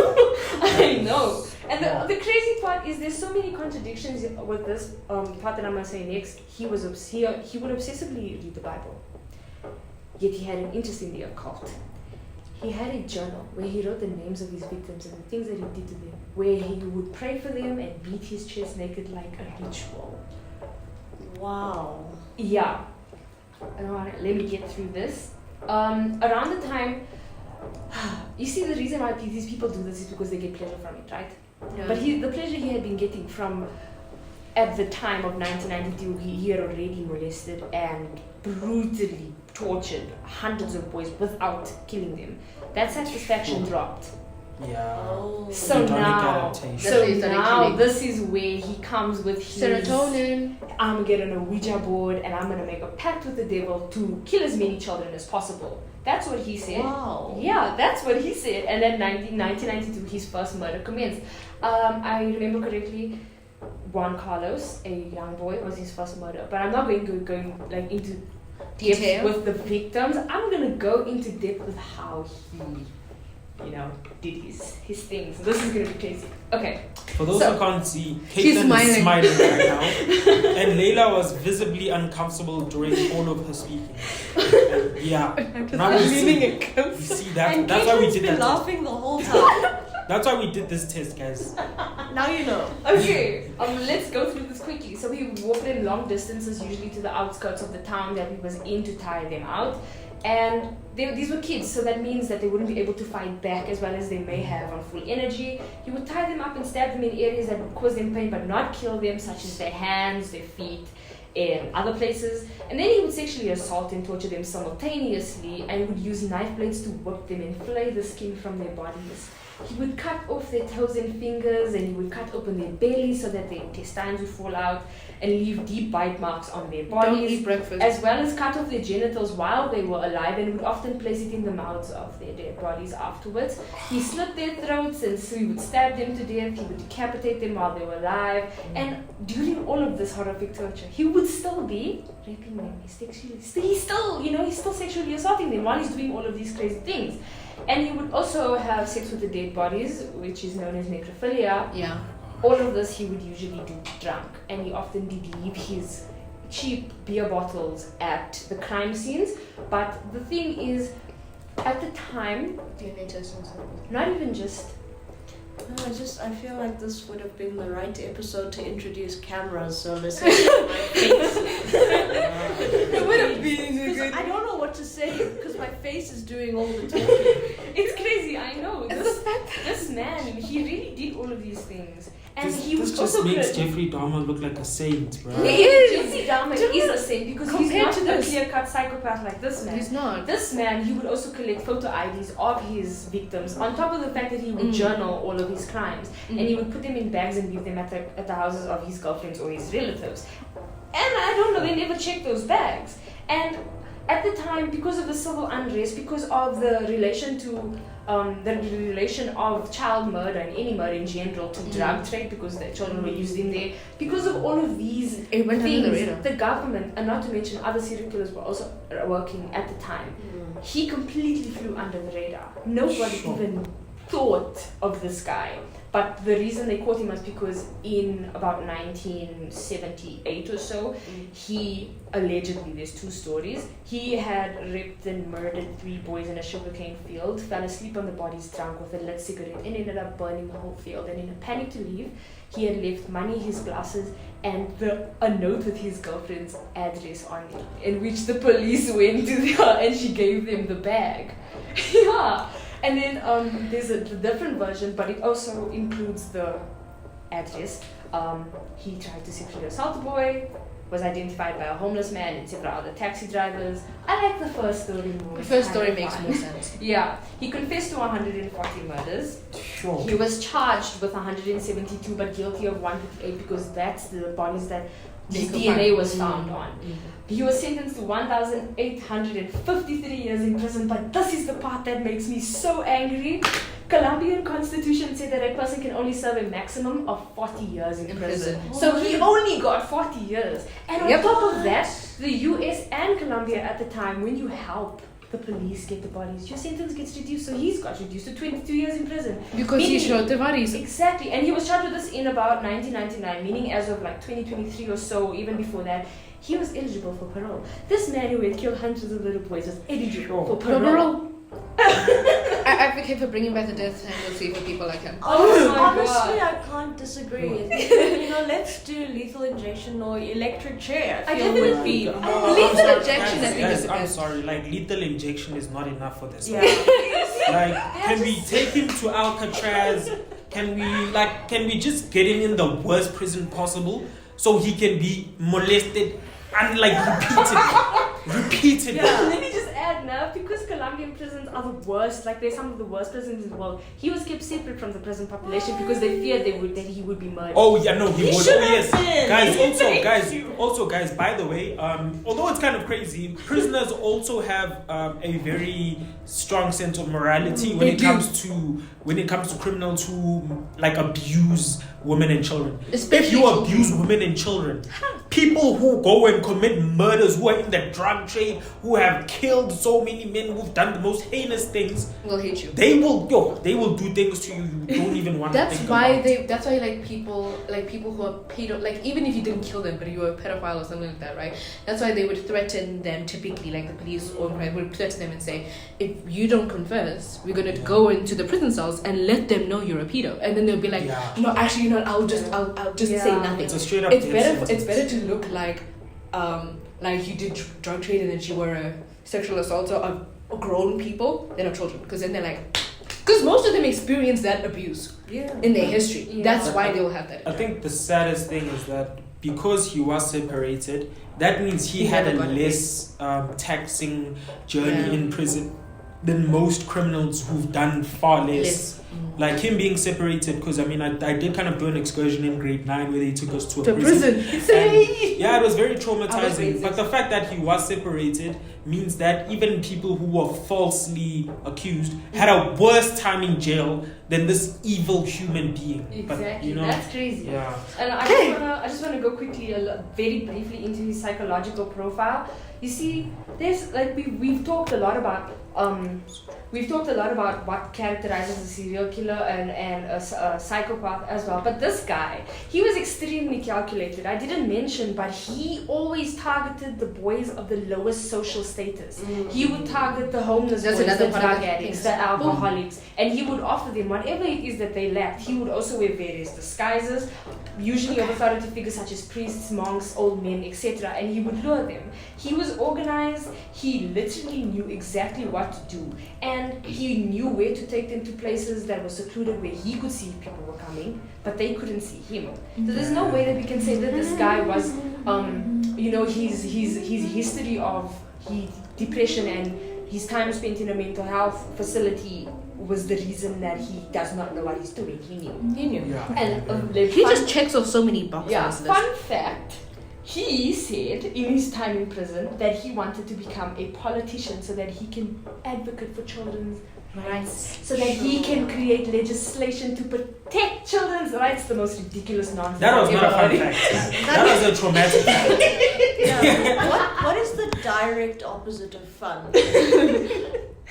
I know. And the crazy part is there's so many contradictions with this part that I'm going to say next. He would obsessively read the Bible, yet he had an interest in the occult. He had a journal where he wrote the names of his victims and the things that he did to them, where he would pray for them and beat his chest naked like a ritual. Wow. Yeah. Alright, let me get through this. Around the time, you see, the reason why these people do this is because they get pleasure from it, right? Yeah. But the pleasure he had been getting from, at the time of 1992, he had already molested and brutally tortured hundreds of boys without killing them. That satisfaction dropped. Yeah. Oh. So Hedonic now, adaptation. this is where he comes with his Serotonin. I'm getting a Ouija board and I'm gonna make a pact with the devil to kill as many children as possible. That's what he said. Wow. Yeah, that's what he said. And then 1992, his first murder commenced. I remember correctly, Juan Carlos, a young boy, was his first murder. But I'm not going into depth Detail? with the victims. I'm gonna go into depth with how he, did his things. This is gonna be crazy. Okay. For those So, who can't see, she's Caitlin smiling. is smiling right now. And Layla was visibly uncomfortable during all of her speaking. And yeah. Now we see that. And That's why we Caitlin's did been that test. laughing the whole time. That's why we did this test, guys. Now you know. Okay, let's go through this quickly. So he would walk them long distances, usually to the outskirts of the town that he was in, to tire them out. And these were kids, so that means that they wouldn't be able to fight back as well as they may have on full energy. He would tie them up and stab them in areas that would cause them pain but not kill them, such as their hands, their feet, and other places. And then he would sexually assault and torture them simultaneously, and would use knife blades to whip them and flay the skin from their bodies. He would cut off their toes and fingers, and he would cut open their bellies so that their intestines would fall out and leave deep bite marks on their Don't bodies, eat breakfast. as well as cut off their genitals while they were alive, and would often place it in the mouths of their dead bodies afterwards. He slit their throats, and so he would stab them to death. He would decapitate them while they were alive, and during all of this horrific torture, he would still be raping them. He's still sexually assaulting them while he's doing all of these crazy things. And he would also have sex with the dead bodies, which is known as necrophilia. Yeah. All of this he would usually do drunk, and he often did leave his cheap beer bottles at the crime scenes. But the thing is, at the time, not even just... No, I feel like this would have been the right episode to introduce cameras, so listen to my face. It would have been a good. I don't know what to say because my face is doing all the talking. It's crazy, I know. This man, he really did all of these things. And he was this just also makes Jeffrey Dahmer look like a saint, bro. He is. Jeffrey Dahmer is a saint because he's Compared not to a this. clear-cut psychopath like this man. He's not. This man, he would also collect photo IDs of his victims, on top of the fact that he would journal all of his crimes, and he would put them in bags and leave them at the houses of his girlfriends or his relatives. And I don't know, they never checked those bags. And at the time, because of the civil unrest, because of the relation to the relation of child murder and any murder in general to drug trade, because the children were used in there, because of all of these It went under the radar. things, the government, and not to mention other serial killers, were also working at the time. He completely flew under the radar. Nobody even thought of this guy. But the reason they caught him was because in about 1978 or so, he allegedly, there's 2 stories, he had raped and murdered 3 boys in a sugarcane field, fell asleep on the bodies drunk with a lit cigarette, and ended up burning the whole field. And in a panic to leave, he had left money, his glasses, and a note with his girlfriend's address on it, in which the police went to her and she gave them the bag. Yeah. And then there's a different version, but it also includes the address. He tried to sexually assault a boy, was identified by a homeless man and several other taxi drivers. I like the first story more. The first story makes more sense. Yeah. He confessed to 140 murders. Sure. He was charged with 172 but guilty of 158 because that's the bodies that his DNA was found on. He was sentenced to 1,853 years in prison, but this is the part that makes me so angry. Colombian constitution said that a person can only serve a maximum of 40 years in prison. So he only got 40 years. And on top of that, the US and Colombia at the time, when you help the police get the bodies, your sentence gets reduced. So he's got reduced to 22 years in prison. Because he shot the bodies. Exactly. And he was charged with this in about 1999, meaning as of like 2023 or so, even before that, he was eligible for parole. This man who had killed hundreds of little boys was eligible for parole. I advocate for bringing back the death penalty for people like him. Honestly, I can't disagree. Let's do lethal injection or electric chair. I feel would be lethal injection. Guys, I'm sorry. Like lethal injection is not enough for this. Yeah. Like, can we take him to Alcatraz? Can we just get him in the worst prison possible so he can be molested and repeatedly? Yeah. Let me just add now, because Colombian prisons are the worst, like they're some of the worst prisons in the world. He was kept separate from the prison population because they feared that he would be murdered. Oh yeah, no, he would. Oh yes, guys. By the way, although it's kind of crazy, prisoners also have a very strong sense of morality when it comes to criminals who abuse women and children. Especially if you abuse women and children, people who go and commit murders, who are in the drug trade, who have killed so many men, who've done the most heinous things, will hate you. They will do things to you you don't even want to think about. That's why people who are pedo, even if you didn't kill them but you were a pedophile or something like that, right? That's why they would threaten them typically, the police or would threaten them and say, if you don't confess, we're gonna go into the prison cells and let them know you're a pedo, and then they'll be like, no, actually, you know, I'll just say nothing. It's a straight up. It's better to look like you did drug trade and then you were a sexual assaulter of grown people than of children, because then they're because most of them experience that abuse in their history. Yeah. That's why they will have that. I think the saddest thing is that because he was separated, that means he had a less taxing journey in prison than most criminals who've done far less. Like him being separated, because I did kind of do an excursion in grade 9 where they took us to a prison. Yeah, it was very traumatizing. But the fact that he was separated means that even people who were falsely accused had a worse time in jail than this evil human being. Exactly, but, that's crazy. Yeah. And I just want to go quickly, very briefly into his psychological profile. You see, there's we've talked a lot about what characterizes a serial killer and a psychopath as well. But this guy, he was extremely calculated. I didn't mention, but he always targeted the boys of the lowest social status. He would target the homeless boys, the drug addicts, the alcoholics, and he would offer them whatever it is that they lacked. He would also wear various disguises, usually of authority figures such as priests, monks, old men, etc. And he would lure them. He was organized. He literally knew exactly what to do, and he knew where to take them to places that were secluded where he could see if people were coming, but they couldn't see him. So there's no way that we can say that this guy was, his history of depression and his time spent in a mental health facility was the reason that he does not know what he's doing. He knew. Yeah. And he just checks off so many boxes. Yeah. Fun fact. He said in his time in prison that he wanted to become a politician so that he can advocate for children's rights, so that he can create legislation to protect children's rights. The most ridiculous nonsense. That was not a fun fact. That was a traumatic fact. Yeah. What is the direct opposite of fun?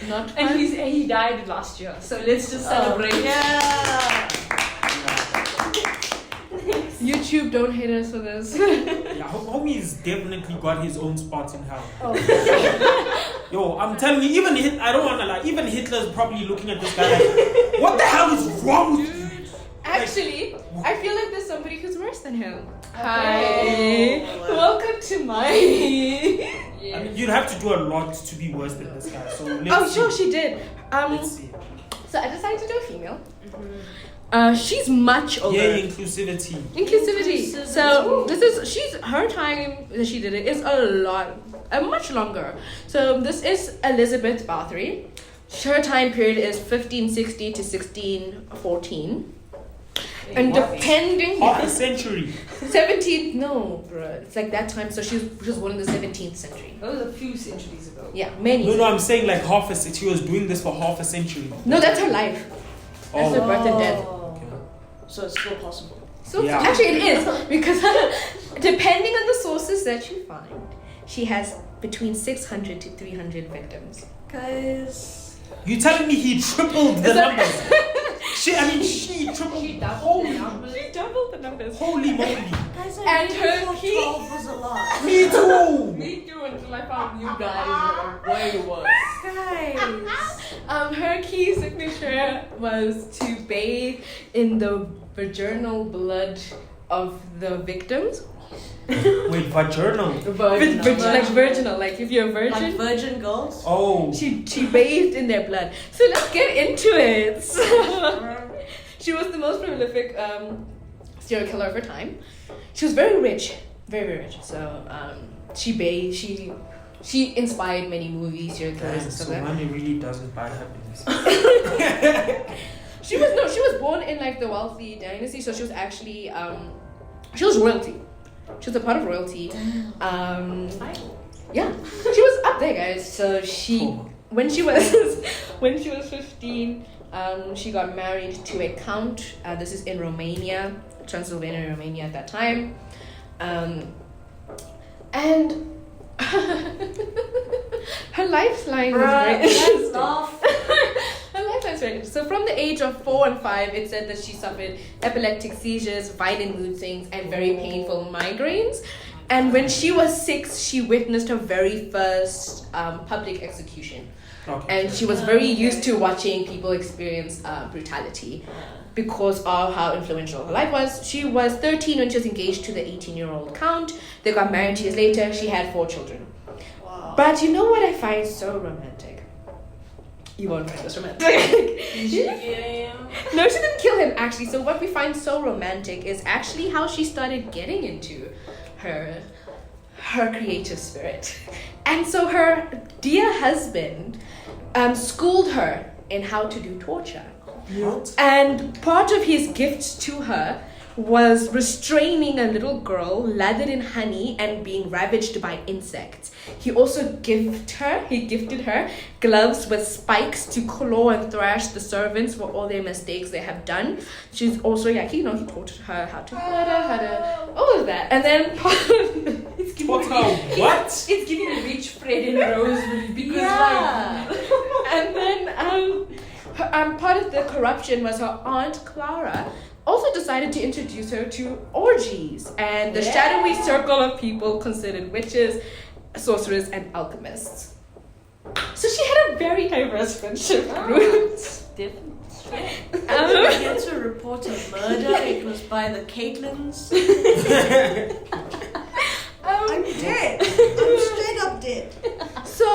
Not fun. And he died last year, so let's just celebrate. Yeah. YouTube, don't hate us for this. Yeah, homie's definitely got his own spots in hell. Oh. Yo, I'm telling you, even I don't wanna lie, even Hitler's probably looking at this guy like, what the hell is wrong with you? Actually, I feel like there's somebody who's worse than him. Oh, Hi. wow. Welcome to my. I mean, you'd have to do a lot to be worse than this guy. So let's Oh, see. sure, she did. Let's see. So I decided to do a female. She's much older. Yeah, inclusivity. Inclusivity. So she's her time that she did it is much longer. So this is Elizabeth Bathory. Her time period is 1560 to 1614. And depending Half a century. 17th, no, bruh. It's like that time. So she was born in the 17th century. That was a few centuries ago. Yeah, many. No, I'm saying like half a century. She was doing this for half a century. No, that's her life. That's her birth and death. Okay. So it's still possible. So Yeah. actually it is because depending on the sources that you find, she has between 600 to 300 victims. Guys. You telling me he tripled the numbers? She tripled. She doubled Holy, the numbers. She doubled the numbers. holy moly. Guys, And I really her thought key- 12 was a lot. Me too. Me too, until I found you guys were way worse. Guys. Her key signature was to bathe in the virginal blood of the victims. Wait, vaginal. Like virginal, like if you're a Like virgin. virgin girls. Oh. She bathed in their blood. So let's get into it. So, she was the most prolific serial killer of her time. She was very rich, very rich. So she inspired many movies, serial killers and stuff So like that. money really doesn't buy happiness. She was born in like the wealthy dynasty, so she was actually she was royalty. She was a part of royalty. Yeah, she was up there, guys. So when she was 15, she got married to a count. This is in Romania, Transylvania, Romania at that time, and her lifeline was very interesting. Her lifetime's very interesting. So from the age of 4 and 5, it said that she suffered epileptic seizures, violent mood swings, and very painful migraines. And when she was 6, she witnessed her very first public execution. Okay. And she was very used to watching people experience brutality because of how influential her life was. She was 13 when she was engaged to the 18-year-old count. They got married 2 years later. She had 4 children. Wow. But you know what I find so romantic? You won't find this romantic. No, she didn't kill him actually. So what we find so romantic is actually how she started getting into her creative spirit. And so her dear husband schooled her in how to do torture. What? And part of his gift to her was restraining a little girl lathered in honey and being ravaged by insects. He also gifted her gloves with spikes to claw and thrash the servants for all their mistakes they have done. She's also, he taught her how to murder, all of that. And then it's giving What? It's giving me rich Fred and Rosemary because and then part of the corruption was her aunt Clara also decided to introduce her to orgies and the shadowy circle of people considered witches, sorcerers, and alchemists. So she had a very diverse friendship group. I get to report a murder. It was by the Caitlins. I'm dead. I'm straight up dead. So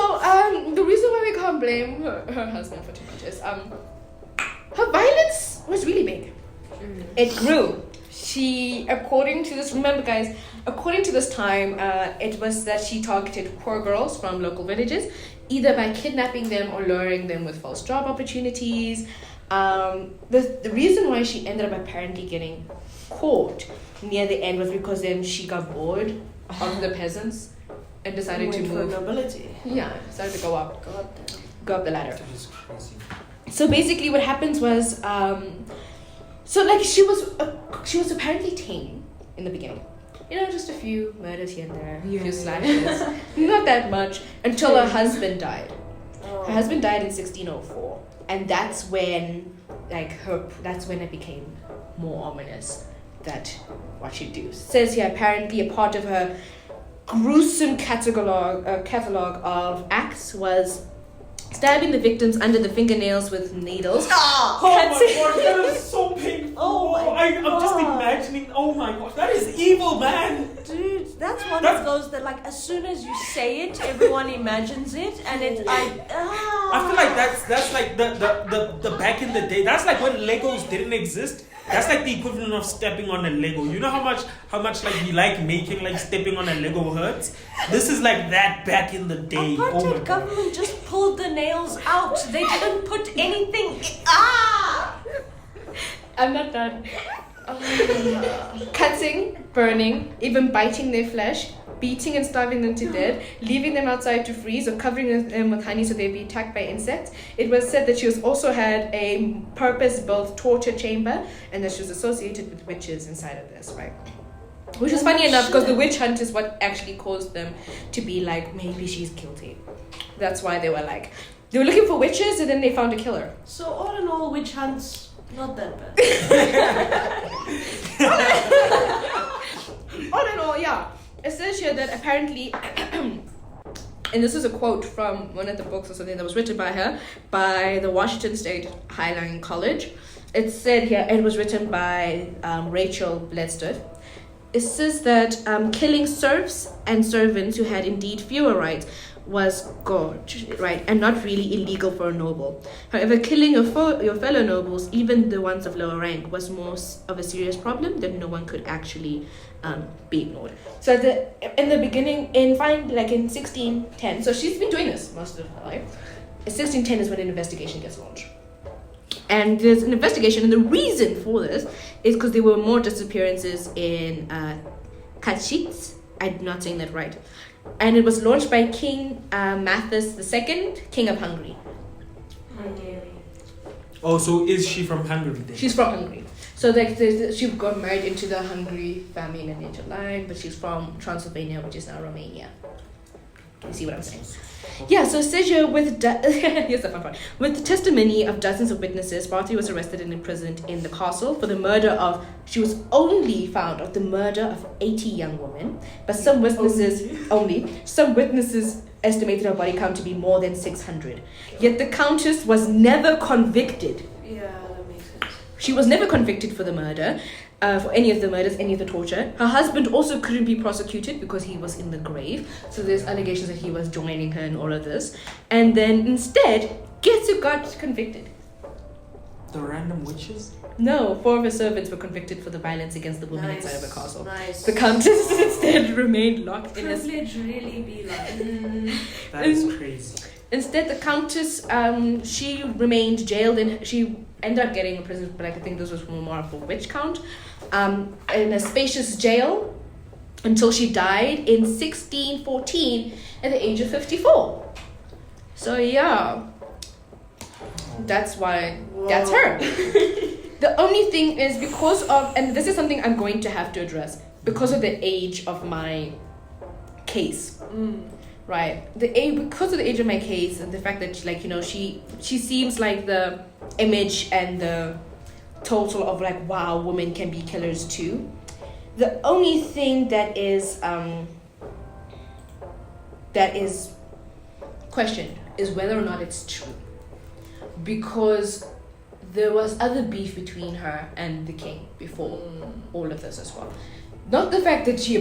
the reason why we can't blame her husband for too much is her violence was really big. It grew. According to this time, it was that she targeted poor girls from local villages, either by kidnapping them or luring them with false job opportunities. The reason why she ended up apparently getting caught near the end was because then she got bored of the peasants and decided to move. For nobility. Yeah, decided to go up the ladder. That is crazy. So basically, what happens was, she was apparently tame in the beginning. Just a few murders here and there, a few slashes, not that much, until her husband died. Her husband died in 1604, and that's when it became more ominous. what she'd do. It says here, apparently a part of her gruesome catalog of acts was stabbing the victims under the fingernails with needles. Ah! Oh my god, that is so painful. I'm just imagining. Oh my god, that is evil, man. Dude, that's one of those that, like, as soon as you say it, everyone imagines it, and I feel like that's like the back in the day. That's like when Legos didn't exist. That's like the equivalent of stepping on a Lego. You know how much like we like making, like stepping on a Lego hurts? This is like that back in the day. Apartheid government just pulled the nails out. They didn't put anything. I'm not done. Cutting, burning, even biting their flesh, beating and starving them to death, leaving them outside to freeze, or covering them with honey so they'd be attacked by insects. It was said that she also had a purpose-built torture chamber, and that she was associated with witches inside of this, right? Which is funny enough, because the witch hunt is what actually caused them to be like, maybe she's guilty. That's why they were looking for witches, and then they found a killer. So all in all, witch hunts, not that bad. All in all, yeah. It says here that apparently, and this is a quote from one of the books or something that was written by her, by the Washington State Highline College. It said here, it was written by Rachel Bledstead. It says that killing serfs and servants who had indeed fewer rights was good, right, and not really illegal for a noble. However, killing your fellow nobles, even the ones of lower rank, was more of a serious problem that no one could actually be ignored. So in the beginning, in 1610, so she's been doing this most of her life. 1610 is when an investigation gets launched. And there's an investigation, and the reason for this is because there were more disappearances in Kachits. I'm not saying that right. And it was launched by King Mathis II, King of Hungary. Oh, so is she from Hungary then? She's from Hungary. So she got married into the Hungary family lineage line, but she's from Transylvania, which is now Romania. You see what I'm saying? Yeah, so it says here here's the fun part. With the testimony of dozens of witnesses, Barthy was arrested and imprisoned in the castle for the murder of, she was only found of the murder of 80 young women, but some witnesses estimated her body count to be more than 600. Yet the Countess was never convicted. Yeah, that makes sense. She was never convicted for the murder, for any of the murders, any of the torture. Her husband also couldn't be prosecuted because he was in the grave. So there's allegations that he was joining her in all of this. And then instead, guess who got convicted? The random witches? No, 4 of her servants were convicted for the violence against the women inside of the castle. Nice. The Countess instead remained locked in his... Privilege really be like... That is crazy. Instead, the Countess, she remained jailed, and she ended up getting imprisoned, but I think this was more of a witch count, in a spacious jail until she died in 1614 at the age of 54. So yeah, that's why, that's her. The only thing is because of, and this is something I'm going to have to address, because of the age of my case. Right, because of the age of my case and the fact that she seems like the image and the total of wow, women can be killers too. The only thing that is questioned is whether or not it's true, because there was other beef between her and the king before all of this as well. Not the fact that she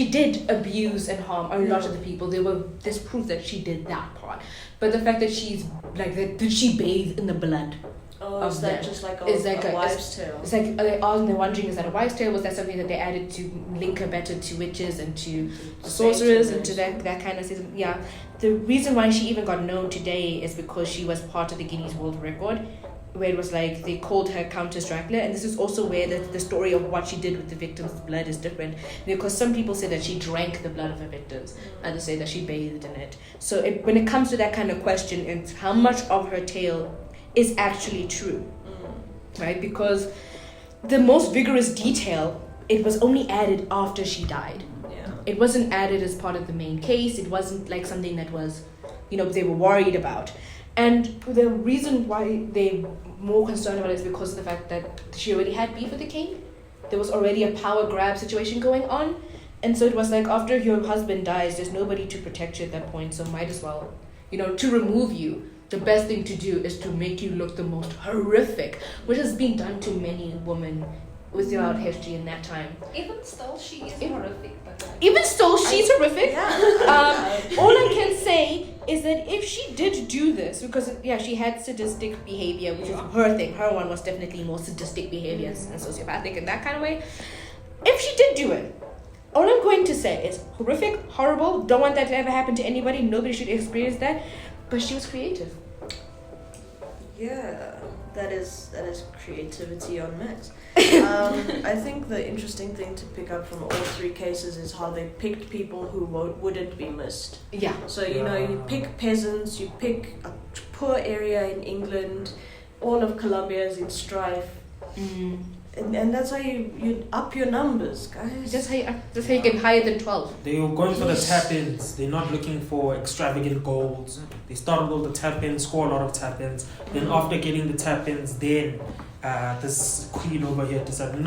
did abuse and harm a lot of the people. There's proof that she did that part. But the fact that she's did she bathe in the blood? Oh, is that just like a wives' tale? It's like they're wondering, is that a wives' tale? Was that something that they added to link her better to witches and to sorcerers and to that kind of system? Yeah. The reason why she even got known today is because she was part of the Guinness World Record, where it was they called her Countess Dracula, and this is also where the story of what she did with the victims' blood is different, because some people say that she drank the blood of her victims, others say that she bathed in it. So when it comes to that kind of question, it's how much of her tale is actually true, right? Because the most vigorous detail, it was only added after she died. Yeah. It wasn't added as part of the main case. It wasn't something that was, they were worried about. And the reason why they're more concerned about it is because of the fact that she already had beef with the king. there was already a power grab situation going on. And so it was like, after your husband dies, there's nobody to protect you at that point, so might as well, to remove you. The best thing to do is to make you look the most horrific, which has been done to many women throughout history in that time. Even still, she is horrific. But Even still, she's horrific. Yeah. All I can say is that if she did do this, because she had sadistic behavior, which is her thing. Her one was definitely more sadistic behavior and sociopathic in that kind of way. If she did do it, all I'm going to say is horrific, horrible. Don't want that to ever happen to anybody. Nobody should experience that. But she was creative. Yeah, that is creativity on max. I think the interesting thing to pick up from all three cases is how they picked people who wouldn't be missed. Yeah. So, you pick peasants, you pick a poor area in England, all of Colombia is in strife. And that's how you up your numbers, guys. Just how you get higher than 12. They're going for the tap-ins. They're not looking for extravagant goals. They start with all the tap-ins, score a lot of tap-ins. Then after getting the tap-ins, then this queen over here decided,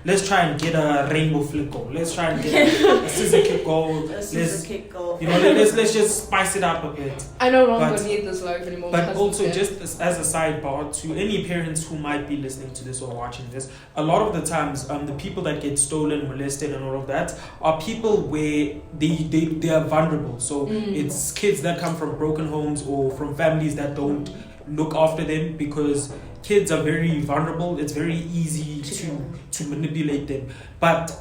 let's try and get a rainbow flick goal. Let's try and get a scissor kick goal. Let's just spice it up a bit. I no longer need this life anymore. But also, just as a sidebar, to any parents who might be listening to this or watching this, a lot of the times, the people that get stolen, molested, and all of that are people where they are vulnerable. So it's kids that come from broken homes or from families that don't look after them, because kids are very vulnerable. It's very easy to manipulate them. But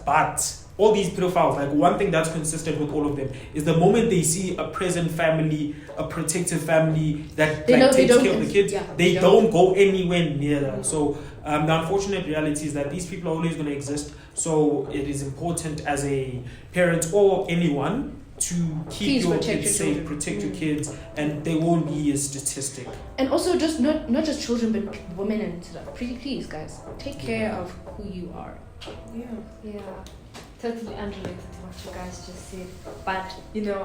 all these pedophiles, like, one thing that's consistent with all of them is the moment they see a present family, a protective family that takes care of the kids, they don't go anywhere near them. So the unfortunate reality is that these people are always going to exist. So it is important as a parent or anyone to keep your kids safe, protect your kids, and they won't be a statistic. And also, just not just children, but women and stuff. Please, guys, take care of who you are. Yeah. Totally unrelated to what you guys just said, but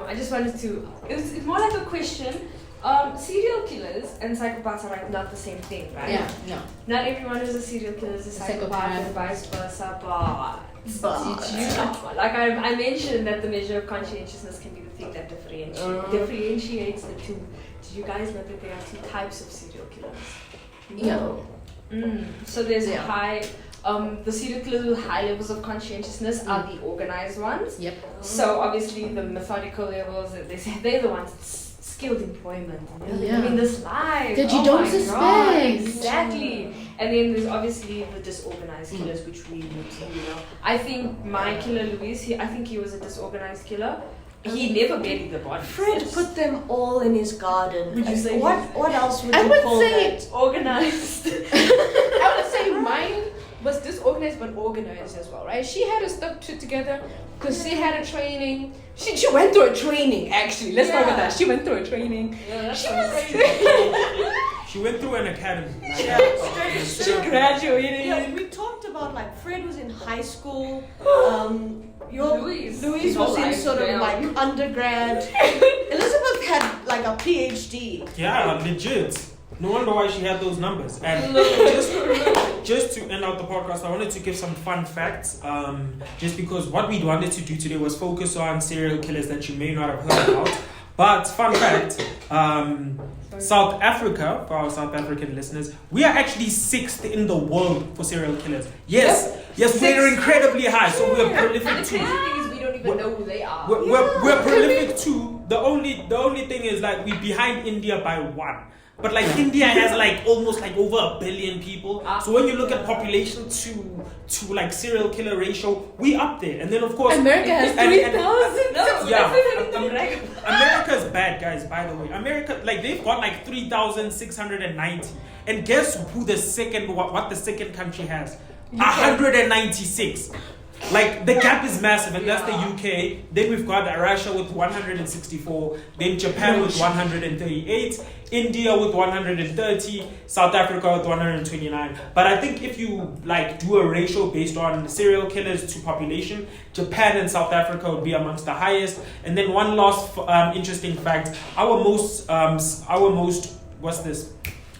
I just wanted to. It's more like a question. Serial killers and psychopaths are like not the same thing, right? Yeah, no. Not everyone who's a serial killer is a psychopath, and vice versa. But like I mentioned that the measure of conscientiousness can be the thing that differentiates the two. Did you guys know that there are two types of serial killers? No. So there's high. The serial killers with high levels of conscientiousness are the organized ones. Yep. So obviously the methodical levels, they're the ones skilled employment. Living this life that you don't suspect. God, exactly. And then there's obviously the disorganized killers, which we need to, I think my killer Luis, I think he was a disorganized killer. He never buried the bodies. Fred put them all in his garden. Would you say what else would you call that? Organized. I would say mine was disorganized but organized as well, right? She had her stuff put together because she had a training. She went through a training, actually. Let's talk about that. She went through a training. Yeah, She went through an academy. She graduated. Yeah, we talked about, like, Fred was in high school. Louise was in sort of like undergrad. Elizabeth had like a PhD. Yeah, legit. No wonder why she had those numbers. And just to end out the podcast, I wanted to give some fun facts. Just because what we wanted to do today was focus on serial killers that you may not have heard about. But fun fact, South Africa, for our South African listeners, we are actually 6th in the world for serial killers. Yes, we're incredibly high. So we're prolific too. The crazy thing is we don't even know who they are. We're prolific too. The only thing is, like, we're behind India by 1. But like India has like almost like over 1 billion people. So when you look at population to like serial killer ratio, we up there. And then of course America has 3,000. America's bad, guys, by the way. America, like, they've got like 3,690. And guess who the second what the second country has? 196. Like, the gap is massive, and that's the UK. Then we've got Russia with 164, then Japan with 138, India with 130, South Africa with 129. But I think if you like do a ratio based on serial killers to population, Japan and South Africa would be amongst the highest. And then one last interesting fact: our most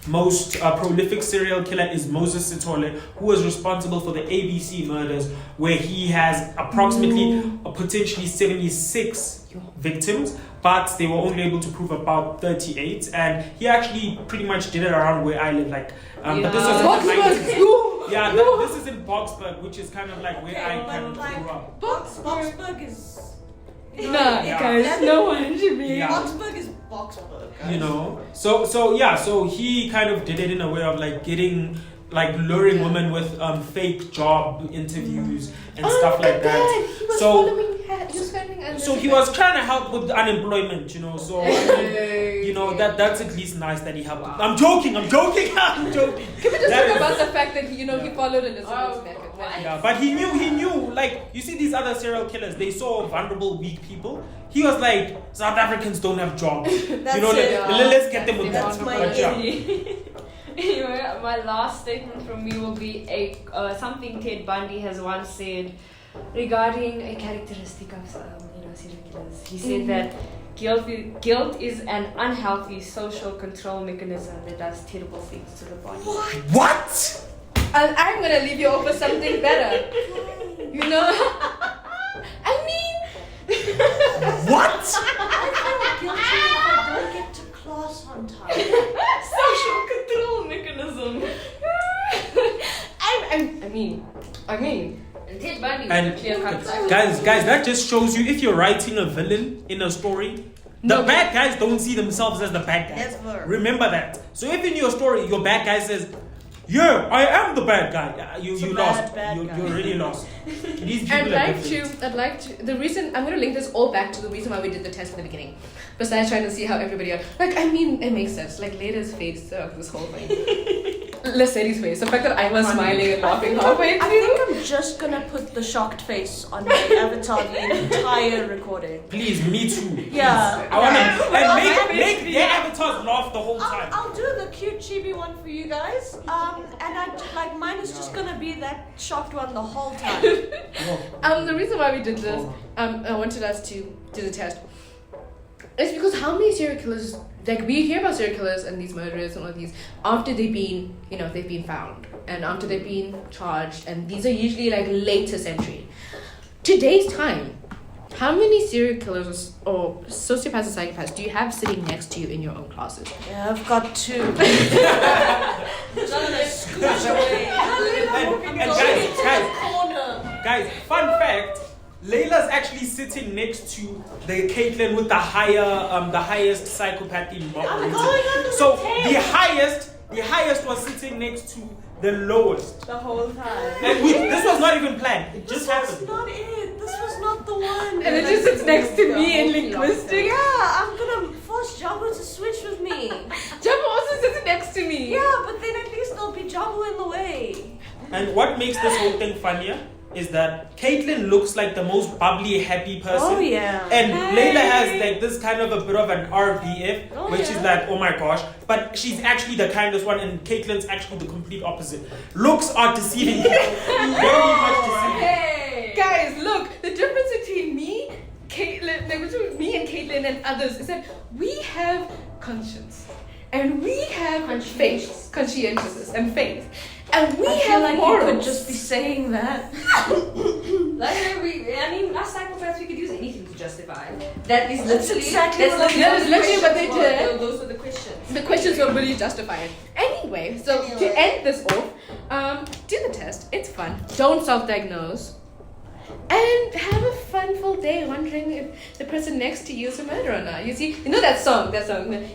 most prolific serial killer is Moses Sithole, who was responsible for the ABC murders, where he has approximately potentially 76 victims, but they were only able to prove about 38. And he actually pretty much did it around where I live, like. But this was in the 90s. Yeah, this is in Boxburg, which is kind of like where I kind of grew up. Boxburg is. Guys, no one should be. Yeah. Boxburg is Boxburg. Guys. You know, so he kind of did it in a way of like getting, like luring women with fake job interviews and stuff like that. He was So he was trying to help with unemployment, you know. So I mean, you know that's at least nice that he helped. I'm joking. I'm joking. Can we just talk about the fact that he followed Elizabeth's method? Yeah, but he knew, like, you see these other serial killers, they saw vulnerable, weak people. He was like, South Africans don't have jobs. Let's get them with that. Anyway, my last statement from me will be something Ted Bundy has once said regarding a characteristic of serial killers. He said that guilt is an unhealthy social control mechanism that does terrible things to the body. What? And I'm gonna leave you over something better. You know? I mean, what? I feel guilty if I don't get to class on time. Social control mechanism. I mean. And Ted Bundy And was a clear-cut guys, that just shows you, if you're writing a villain in a story, the bad guys don't see themselves as the bad guys. Never. Remember that. So if in your story your bad guy says, "Yeah, I am the bad guy," you lost. You're really lost. These people are different. I'd like to. The reason I'm gonna link this all back to the reason why we did the test in the beginning. Besides trying to see how everybody else, it makes sense. Like Lada's face throughout this whole thing. Lesedi's face. The fact that I was smiling and laughing halfway through. I think I'm just gonna put the shocked face on my avatar the entire recording. Please, me too. Yeah. I want to make their avatars laugh the whole time. I'll do the cute chibi one for you guys. And mine is just gonna be that shocked one the whole time. The reason why we did this, I wanted us to do the test. It's because how many serial killers, like we hear about serial killers and these murderers and all these after they've been found and after they've been charged, and these are usually like later century. Today's time, how many serial killers or sociopaths and psychopaths do you have sitting next to you in your own classes? Yeah, I've got 2. And guys, fun fact. Layla's actually sitting next to the Caitlin with the highest psychopath in I'm going on So the highest was sitting next to the lowest. the whole time. And this was not even planned. It just happened. This was not it. This was not the one. And it just sits next to me in linguistics. Yeah, I'm gonna force Jago to switch with me. Jumbo also sits next to me. Yeah, but then at least there'll be Jago in the way. And what makes this whole thing funnier is that Caitlin looks like the most bubbly, happy person. Oh yeah. And Layla has like this kind of a bit of an RBF, which is like, oh my gosh. But she's actually the kindest one, and Caitlin's actually the complete opposite. Looks are deceiving. Very much deceiving. Hey. Guys, look, the difference between me, Caitlin, between me and Caitlin and others is that we have conscience. And we have faith, conscientiousness and faith. And we have morals. You could just be saying that. Us psychopaths, we could use anything to justify. That is literally exactly what they did. Those were the questions. The questions were really justified. Anyway, so to end this off, do the test. It's fun. Don't self-diagnose. And have a fun full day wondering if the person next to you is a murderer or not. You see, you know that song,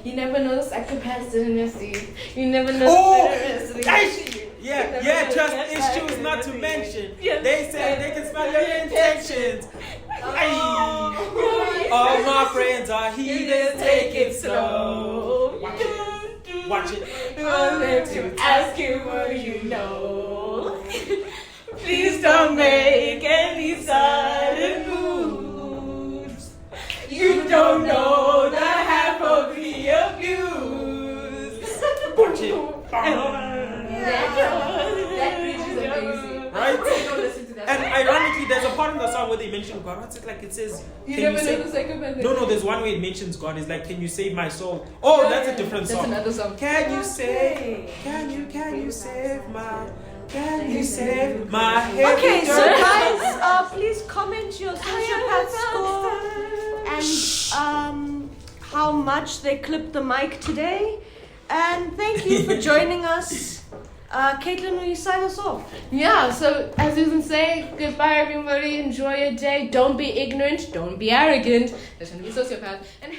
you never know the psychopaths didn't see. You never know the murderers didn't see. Yeah, trust issues not to mention. They say they can smell your intentions. All my friends are heathens, take it slow. Watch it. I'm there to ask you what you know. Please don't make any sudden moves. You don't know the half of the abuse. Watch it. That bridge is amazing. Right? Don't listen to that. And ironically, there's a part in the song where they mention God. What's it like? It says, You can never you know save... the psychopath. No, there's one where it mentions God. It's like, can you save my soul? Oh, that's a different That's song. another song. Can you save my head? Okay, so guys, please comment your sociopath score and how much they clipped the mic today. And thank you for joining us. Caitlin, will you sign us off? Yeah, so as Susan say, goodbye everybody, enjoy your day, don't be ignorant, don't be arrogant, listen to be sociopath, and